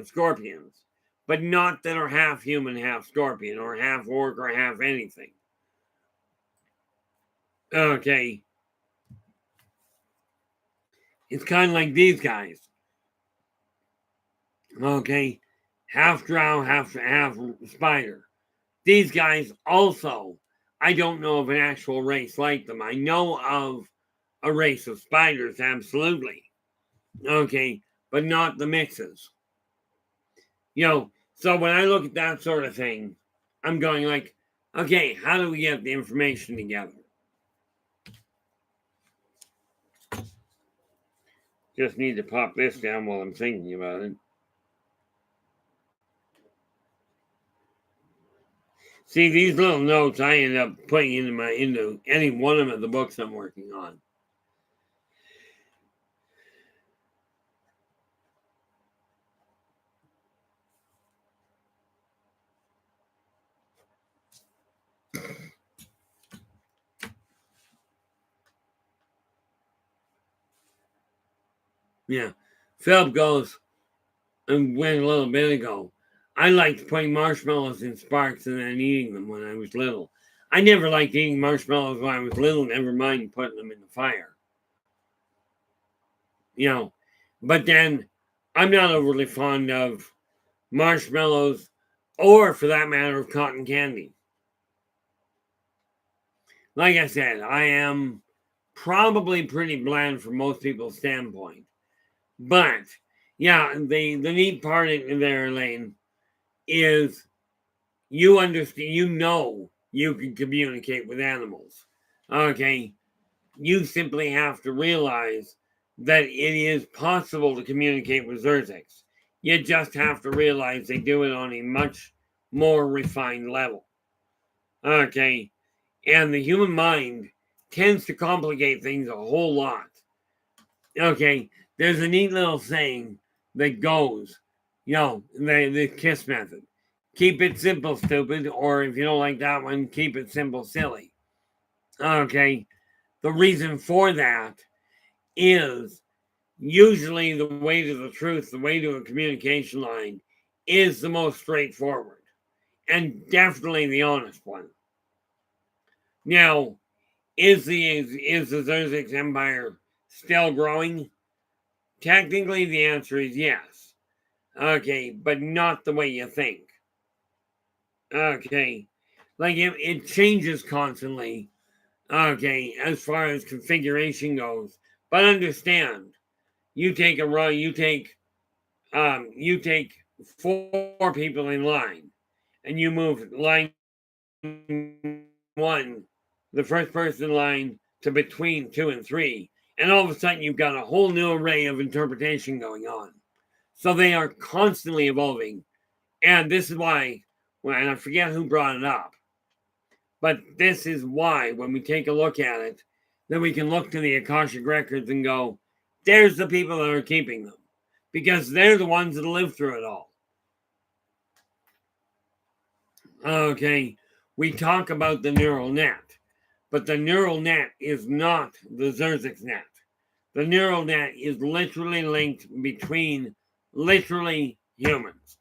scorpions, but not that are half human, half scorpion, or half orc, or half anything. Okay, it's kind of like these guys. Okay, half drow, half spider. These guys also, I don't know of an actual race like them. I know of a race of spiders, absolutely. Okay, but not the mixes. So when I look at that sort of thing, I'm going like, okay, how do we get the information together? Just need to pop this down while I'm thinking about it. See, these little notes I end up putting into any one of the books I'm working on. Yeah. Philip goes and went a little bit ago. I liked putting marshmallows in sparks and then eating them when I was little. I never liked eating marshmallows when I was little, never mind putting them in the fire. But then I'm not overly fond of marshmallows or, for that matter, of cotton candy. Like I said, I am probably pretty bland from most people's standpoint. But yeah, the neat part in there, Elaine, is you understand, you can communicate with animals. Okay. You simply have to realize that it is possible to communicate with Zzrrzziix. You just have to realize they do it on a much more refined level. Okay. And the human mind tends to complicate things a whole lot. Okay. There's a neat little saying that goes, the KISS method. Keep it simple, stupid. Or if you don't like that one, keep it simple, silly. Okay. The reason for that is usually the way to the truth, the way to a communication line is the most straightforward and definitely the honest one. Now, is the Zzrrzziix Empire still growing? Technically, the answer is yes. Okay, but not the way you think. Okay, like it changes constantly. Okay, as far as configuration goes, But understand, you take four people in line, and you move line one, the first person line, to between two and three, and all of a sudden you've got a whole new array of interpretation going on. So they are constantly evolving, and this is why, and I forget who brought it up, but this is why when we take a look at it, then we can look to the Akashic records and go, there's the people that are keeping them, because they're the ones that live through it all. Okay, we talk about the neural net, but the neural net is not the Zzrrzziix net. The neural net is literally linked between literally humans.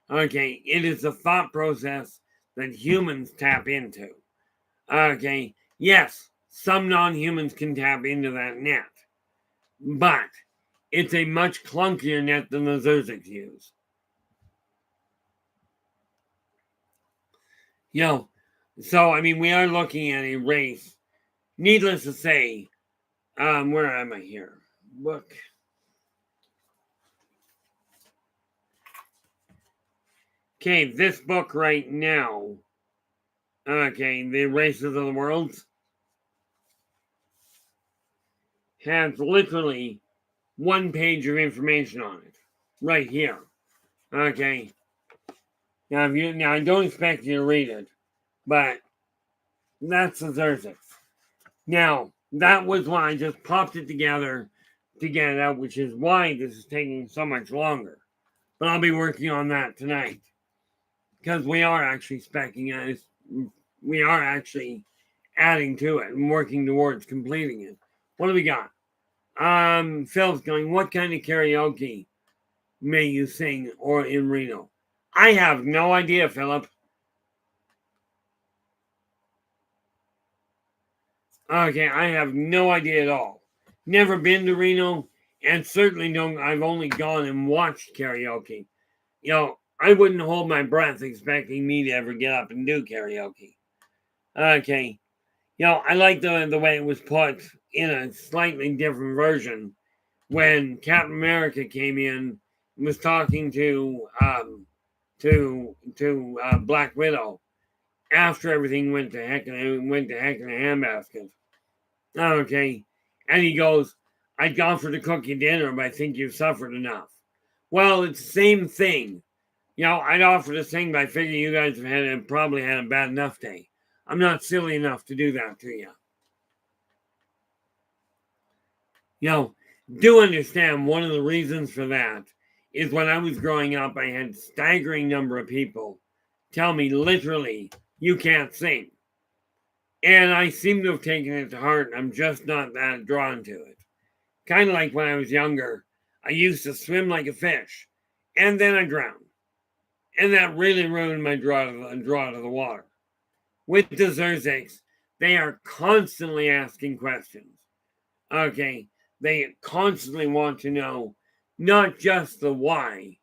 Okay, it is the thought process that humans tap into. Okay, yes, some non-humans can tap into that net, but it's a much clunkier net than the Zzrrzziix use. So I mean, we are looking at a race. Needless to say, where am I here? Book. Okay, this book right now. Okay, The Races of the World has literally one page of information on it, right here. Okay. Now, I don't expect you to read it, but that's the Zzrrzziix. Now, that was why I just popped it together to get it out, which is why this is taking so much longer. But I'll be working on that tonight, because we are actually speccing it. We are actually adding to it and working towards completing it. What do we got? Phil's going, what kind of karaoke may you sing or in Reno? I have no idea, Philip. Okay, I have no idea at all. Never been to Reno, and certainly don't. I've only gone and watched karaoke. I wouldn't hold my breath expecting me to ever get up and do karaoke. Okay, I like the way it was put in a slightly different version when Captain America came in and was talking to Black Widow after everything went to heck in a handbasket. Okay, and he goes, "I'd offer to cook you dinner, but I think you've suffered enough." Well, it's the same thing. I'd offer to sing, but I figure you guys have probably had a bad enough day. I'm not silly enough to do that to you. Do understand one of the reasons for that is when I was growing up, I had a staggering number of people tell me literally, you can't sing. And I seem to have taken it to heart, and I'm just not that drawn to it. Kind of like when I was younger, I used to swim like a fish, and then I drowned. And that really ruined my draw to the water. With the Zzrrzziix, they are constantly asking questions. Okay, they constantly want to know not just the why,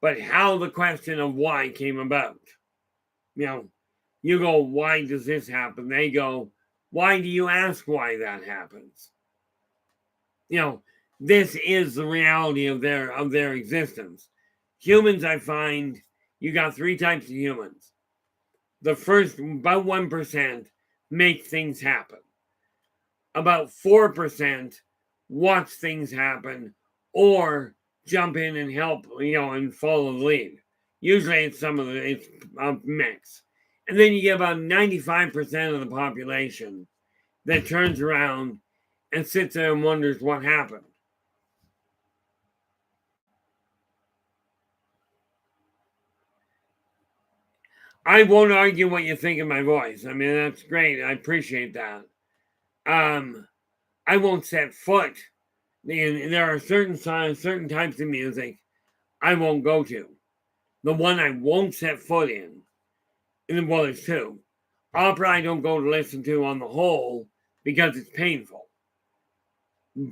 but how the question of why came about. You go, why does this happen? They go, why do you ask why that happens? This is the reality of their existence. Humans, I find, you got three types of humans. The first, about 1%, make things happen. About 4% watch things happen or jump in and help, and follow the lead. Usually it's a mix. And then you get about 95% of the population that turns around and sits there and wonders what happened. I won't argue what you think of my voice. I mean, that's great. I appreciate that. I won't set foot. There are certain types of music I won't go to. The one I won't set foot in, well, there's two. Opera I don't go to listen to on the whole because it's painful.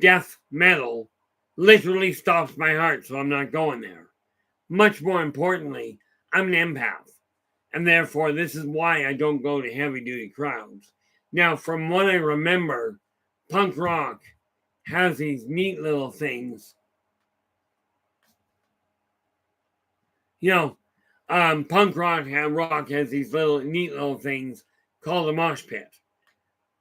Death metal literally stops my heart, so I'm not going there. Much more importantly, I'm an empath, and therefore this is why I don't go to heavy duty crowds. Now, from what I remember, punk rock has these neat little things. Punk rock has these neat little things called a mosh pit.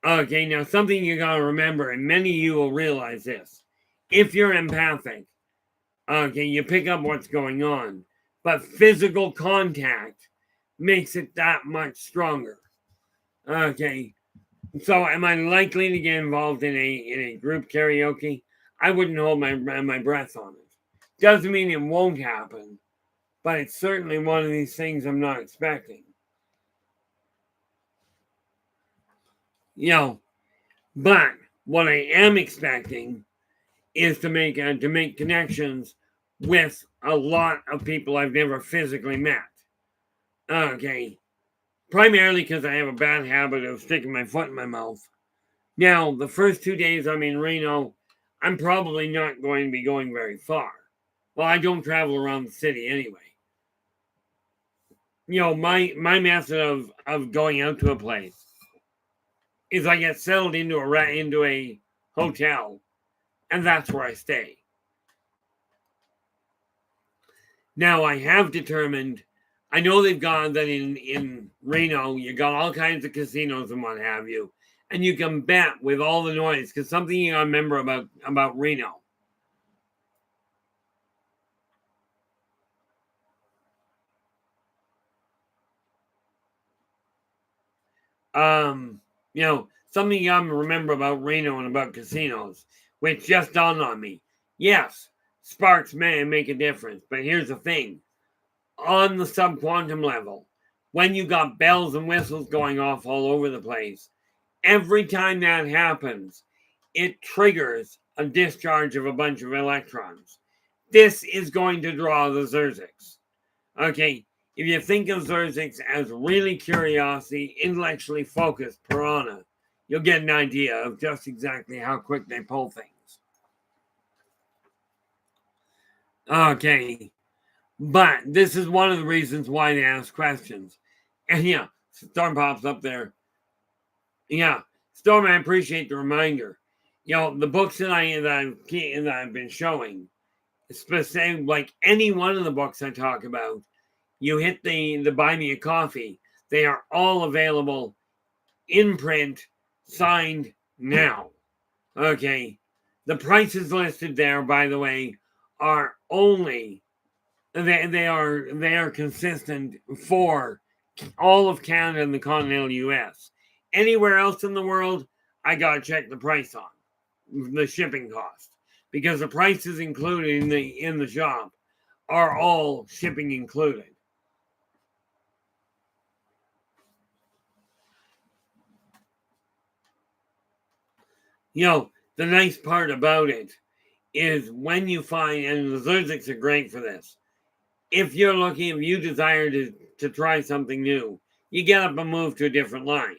Okay, now something you gotta remember, and many of you will realize this. If you're empathic, okay, you pick up what's going on, but physical contact makes it that much stronger. Okay, so am I likely to get involved in a group karaoke? I wouldn't hold my breath on it. Doesn't mean it won't happen, but it's certainly one of these things I'm not expecting. But what I am expecting is to make connections with a lot of people I've never physically met. Okay, primarily because I have a bad habit of sticking my foot in my mouth. Now, the first 2 days I'm in Reno, I'm probably not going to be going very far. Well, I don't travel around the city anyway. My method of going out to a place is I get settled into a hotel, and that's where I stay. Now, I have determined, I know they've got that in Reno, you got all kinds of casinos and what have you, and you can bet with all the noise, because something you gotta remember about Reno. Something you gotta remember about Reno and about casinos, which just dawned on me. Yes, sparks may make a difference, but here's the thing. On the subquantum level, when you got bells and whistles going off all over the place, every time that happens, it triggers a discharge of a bunch of electrons. This is going to draw the Zzrrzziix. Okay, if you think of Zzrrzziix as really curiosity, intellectually focused piranha, you'll get an idea of just exactly how quick they pull things. Okay, but this is one of the reasons why they ask questions. And yeah, Storm pops up there. Yeah, Storm, I appreciate the reminder. The books that I've been showing, specific, like any one of the books I talk about, you hit the buy me a coffee. They are all available in print, signed now. Okay, the prices listed there, by the way, are only they are consistent for all of Canada and the continental U.S. Anywhere else in the world, I gotta check the price on the shipping cost, because the prices included in the shop are all shipping included. The nice part about it is when you find, and the Zzrrzziix are great for this, if you desire to try something new, you get up and move to a different line.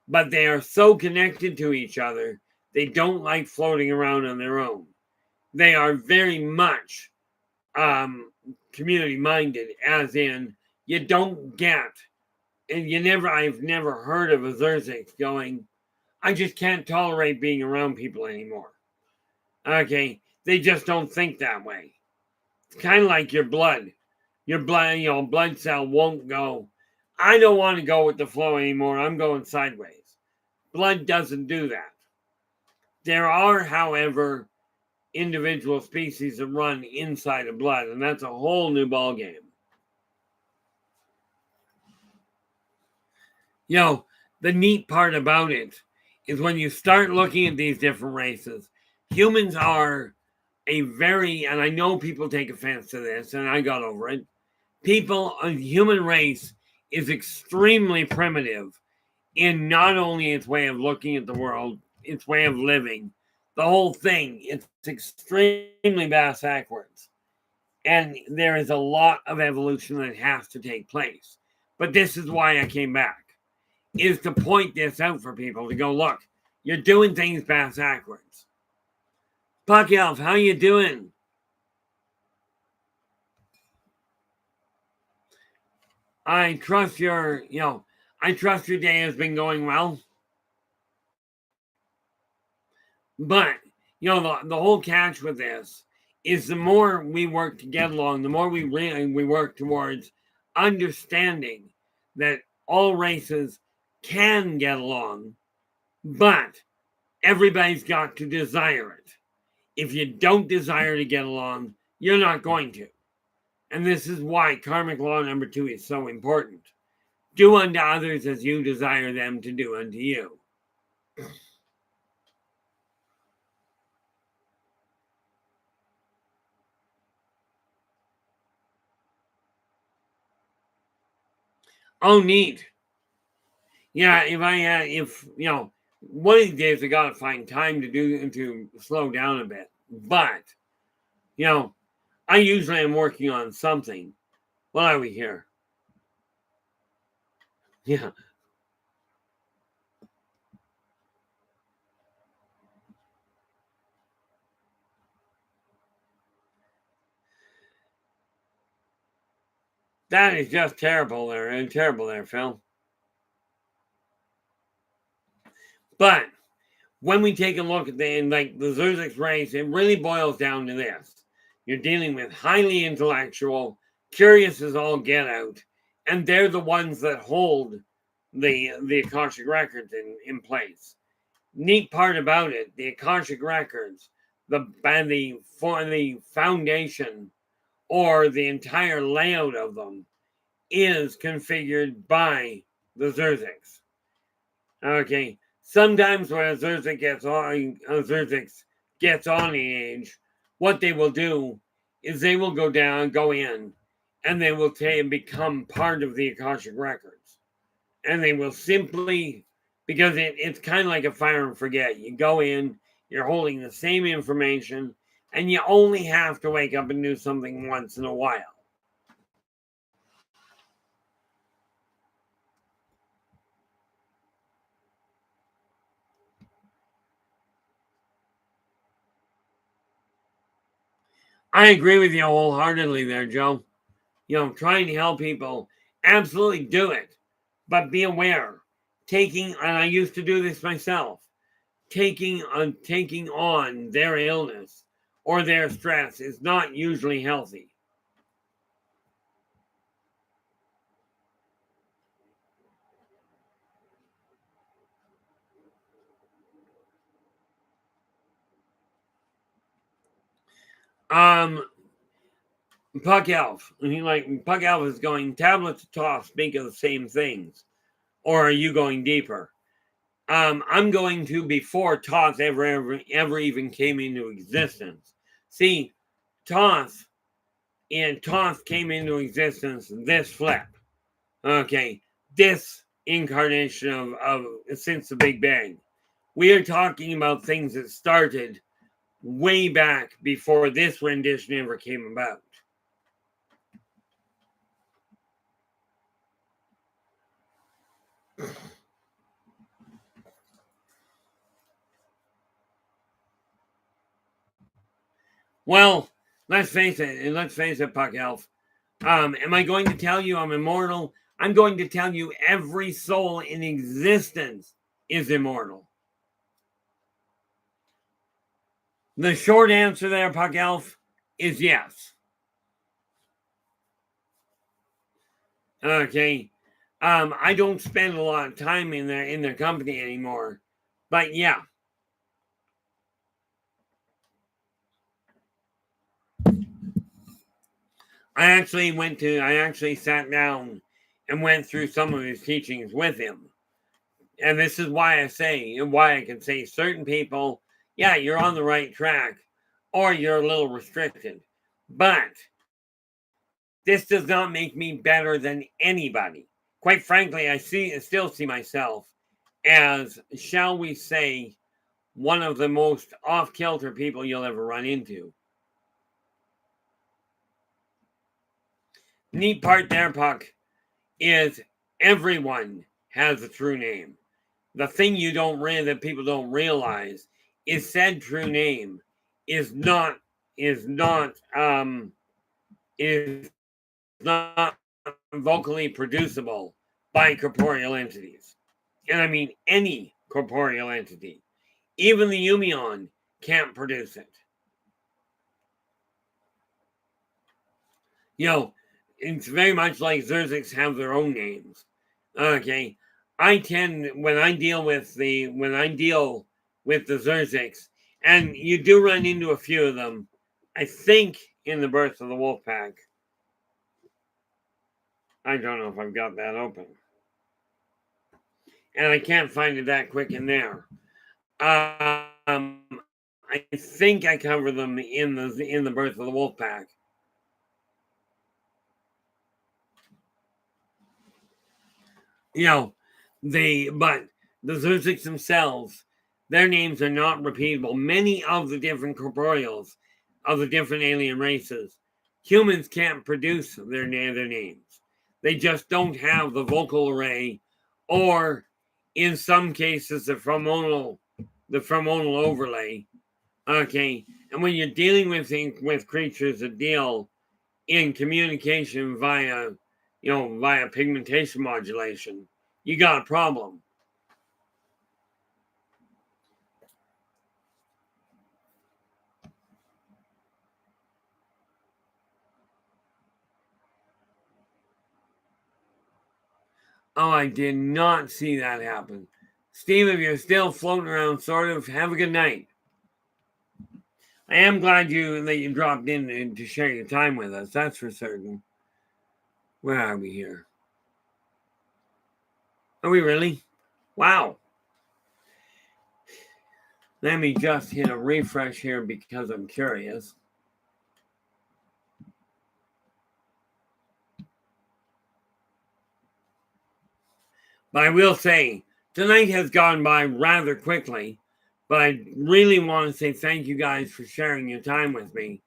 But they are so connected to each other, they don't like floating around on their own. They are very much community minded, as in you don't get, and I've never heard of a Zzrrzziix going, I just can't tolerate being around people anymore. Okay, they just don't think that way. It's kind of like your blood. Your blood cell won't go, I don't want to go with the flow anymore, I'm going sideways. Blood doesn't do that. There are, however, individual species that run inside of blood, and that's a whole new ballgame. The neat part about it is when you start looking at these different races, humans are and I know people take offense to this, and I got over it. A human race is extremely primitive in not only its way of looking at the world, its way of living, the whole thing. It's extremely backwards. And there is a lot of evolution that has to take place. But this is why I came back, is to point this out for people, to go, look, you're doing things backwards. Puck Elf, how you doing? I trust your day has been going well. But You know, the whole catch with this is the more we work to get along, the more we work towards understanding that all races can get along, but everybody's got to desire it. If you don't desire to get along, you're not going to. And this is why karmic law number 2 is so important. Do unto others as you desire them to do unto you. Oh, neat. Yeah, if one of these days I gotta find time to slow down a bit. But I usually am working on something. What are we here? Yeah. That is just terrible there, Phil. But when we take a look at the Zzrrzziix race, it really boils down to this. You're dealing with highly intellectual, curious as all get out, and they're the ones that hold the Akashic records in place. Neat part about it, the Akashic records, the foundation or the entire layout of them is configured by the Zzrrzziix. Okay. Sometimes when a Zzrrzziix gets on the age, what they will do is they will go in, and they will become part of the Akashic records. And they will simply, because it's kind of like a fire and forget. You go in, you're holding the same information, and you only have to wake up and do something once in a while. I agree with you wholeheartedly there, Joe. Trying to help people, absolutely do it. But be aware, and I used to do this myself, taking on their illness or their stress is not usually healthy. Puck Elf. Puck Elf is going tablets to toss speak of the same things. Or are you going deeper? I'm going to before Toth ever even came into existence. See, Toth came into existence this flip. Okay, this incarnation of since the Big Bang. We are talking about things that started way back before this rendition ever came about. Well, let's face it, Puck Elf. Am I going to tell you I'm immortal? I'm going to tell you every soul in existence is immortal. The short answer there, Puck Elf, is yes. Okay. I don't spend a lot of time in their company anymore. But yeah. I actually sat down and went through some of his teachings with him. And this is why I can say certain people, yeah, you're on the right track, or you're a little restricted. But this does not make me better than anybody. Quite frankly, I still see myself as, shall we say, one of the most off-kilter people you'll ever run into. Neat part there, Puck, is everyone has a true name. The thing that people don't realize is said true name is not vocally producible by corporeal entities. And I mean any corporeal entity. Even the Yumion can't produce it. You know, it's very much like Zzrrzziix have their own names. Okay. When I deal with the Zzrrzziix, and you do run into a few of them, I think in the Birth of the Wolf Pack. I don't know if I've got that open. And I can't find it that quick in there. I think I cover them in the Birth of the Wolf Pack. You know, but the Zzrrzziix themselves, their names are not repeatable. Many of the different corporeals of the different alien races, humans can't produce their names. They just don't have the vocal array, or in some cases the pheromonal overlay. Okay, and when you're dealing with creatures that deal in communication via pigmentation modulation, you got a problem. Oh, I did not see that happen. Steve, if you're still floating around, sort of, have a good night. I am glad that you dropped in to share your time with us. That's for certain. Where are we here? Are we really? Wow. Let me just hit a refresh here because I'm curious. But I will say, tonight has gone by rather quickly. But I really want to say thank you guys for sharing your time with me.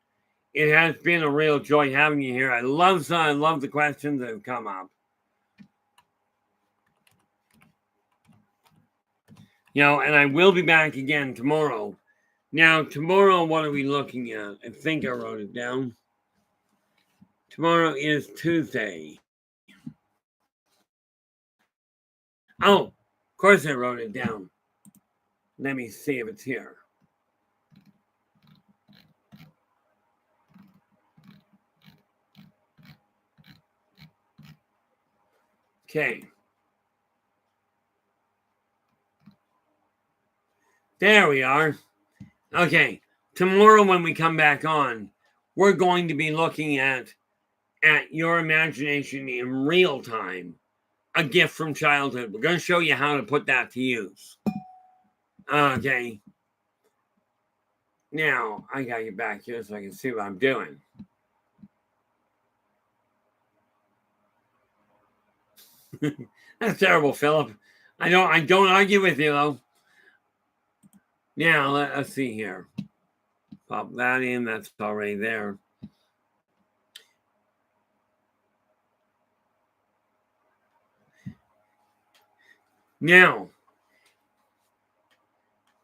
It has been a real joy having you here. I love the questions that have come up. And I will be back again tomorrow. Now, tomorrow, what are we looking at? I think I wrote it down. Tomorrow is Tuesday. Oh, of course I wrote it down. Let me see if it's here. Okay. There we are. Okay. Tomorrow when we come back on, we're going to be looking at your imagination in real time. A gift from childhood. We're going to show you how to put that to use. Okay. Now, I got you back here so I can see what I'm doing. That's terrible, Philip. I don't argue with you, though. Now, let's see here. Pop that in. That's already there. Now,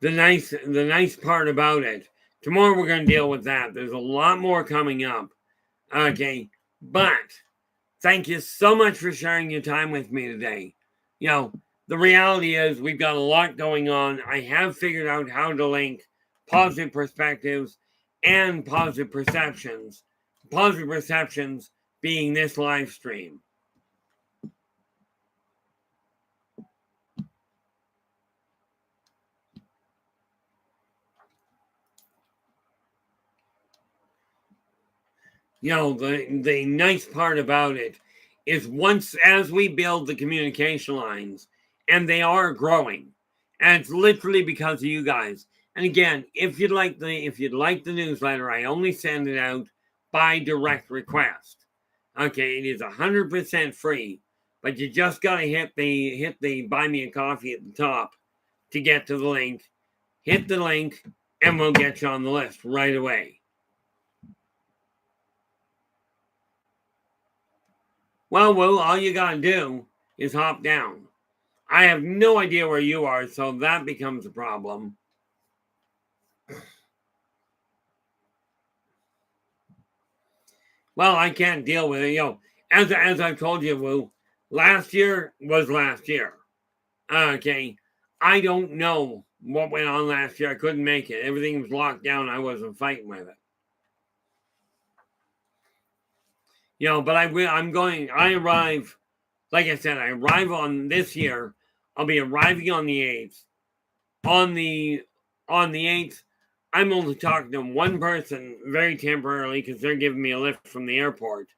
the nice part about it, tomorrow we're going to deal with that. There's a lot more coming up. Okay, but thank you so much for sharing your time with me today. The reality is we've got a lot going on. I have figured out how to link positive perspectives and positive perceptions. Positive perceptions being this live stream. The nice part about it is as we build the communication lines, and they are growing, and it's literally because of you guys. And again, if you'd like the newsletter, I only send it out by direct request. Okay, it is 100% free, but you just gotta hit the buy me a coffee at the top to get to the link. Hit the link, and we'll get you on the list right away. Well, all you gotta do is hop down. I have no idea where you are, so that becomes a problem. Well, I can't deal with it. As I've told you, Woo, last year was last year. Okay, I don't know what went on last year. I couldn't make it. Everything was locked down. I wasn't fighting with it. But I arrive, like I said, I arrive on this year. I'll be arriving on the 8th. On the 8th, I'm only talking to one person very temporarily because they're giving me a lift from the airport.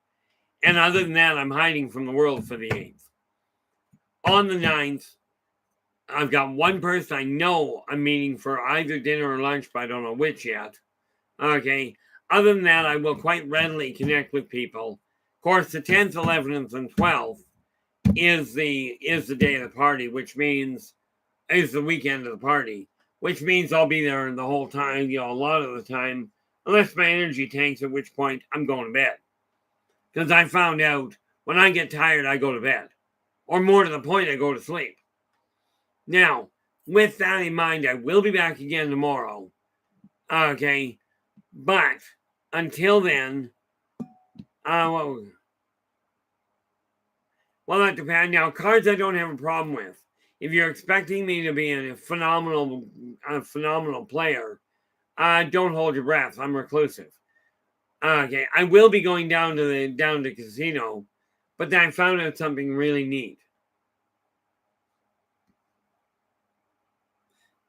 And other than that, I'm hiding from the world for the 8th. On the 9th, I've got one person I know I'm meeting for either dinner or lunch, but I don't know which yet. Okay. Other than that, I will quite readily connect with people. Of course, the 10th, 11th, and 12th is the day of the party, which means is the weekend of the party, which means I'll be there the whole time, a lot of the time, unless my energy tanks, at which point I'm going to bed. Because I found out when I get tired, I go to bed. Or more to the point, I go to sleep. Now, with that in mind, I will be back again tomorrow. Okay. But until then, well, that depends. Now, cards I don't have a problem with. If you're expecting me to be a phenomenal player, don't hold your breath. I'm reclusive. Okay, I will be going down to the casino, but then I found out something really neat.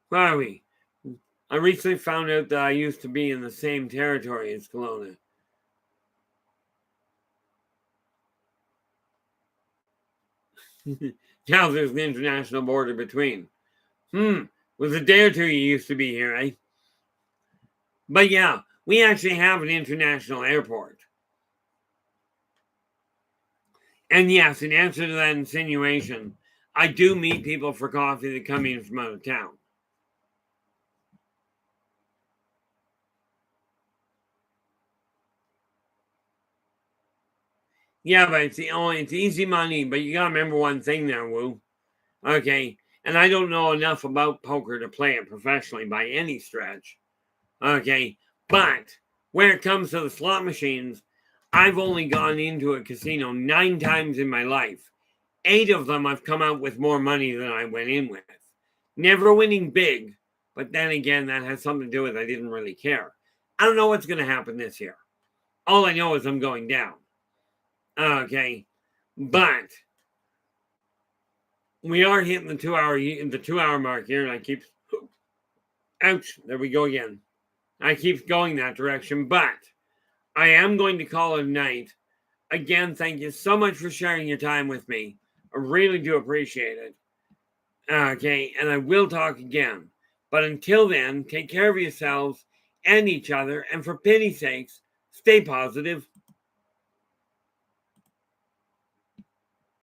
Where are we? I recently found out that I used to be in the same territory as Kelowna. Now there's an international border between. Was a day or two you used to be here, eh? But yeah, we actually have an international airport. And yes, in answer to that insinuation, I do meet people for coffee that come in from out of town. Yeah, but it's easy money, but you gotta remember one thing there, Woo. Okay, and I don't know enough about poker to play it professionally by any stretch. Okay, but when it comes to the slot machines, I've only gone into a casino 9 times in my life. 8 of them I've come out with more money than I went in with. Never winning big, but then again, that has something to do with I didn't really care. I don't know what's going to happen this year. All I know is I'm going down. Okay, but we are hitting the 2-hour mark here, and I keep, ouch, there we go again. I keep going that direction, but I am going to call it a night. Again, thank you so much for sharing your time with me. I really do appreciate it. Okay, and I will talk again. But until then, take care of yourselves and each other, and for pity's sakes, stay positive.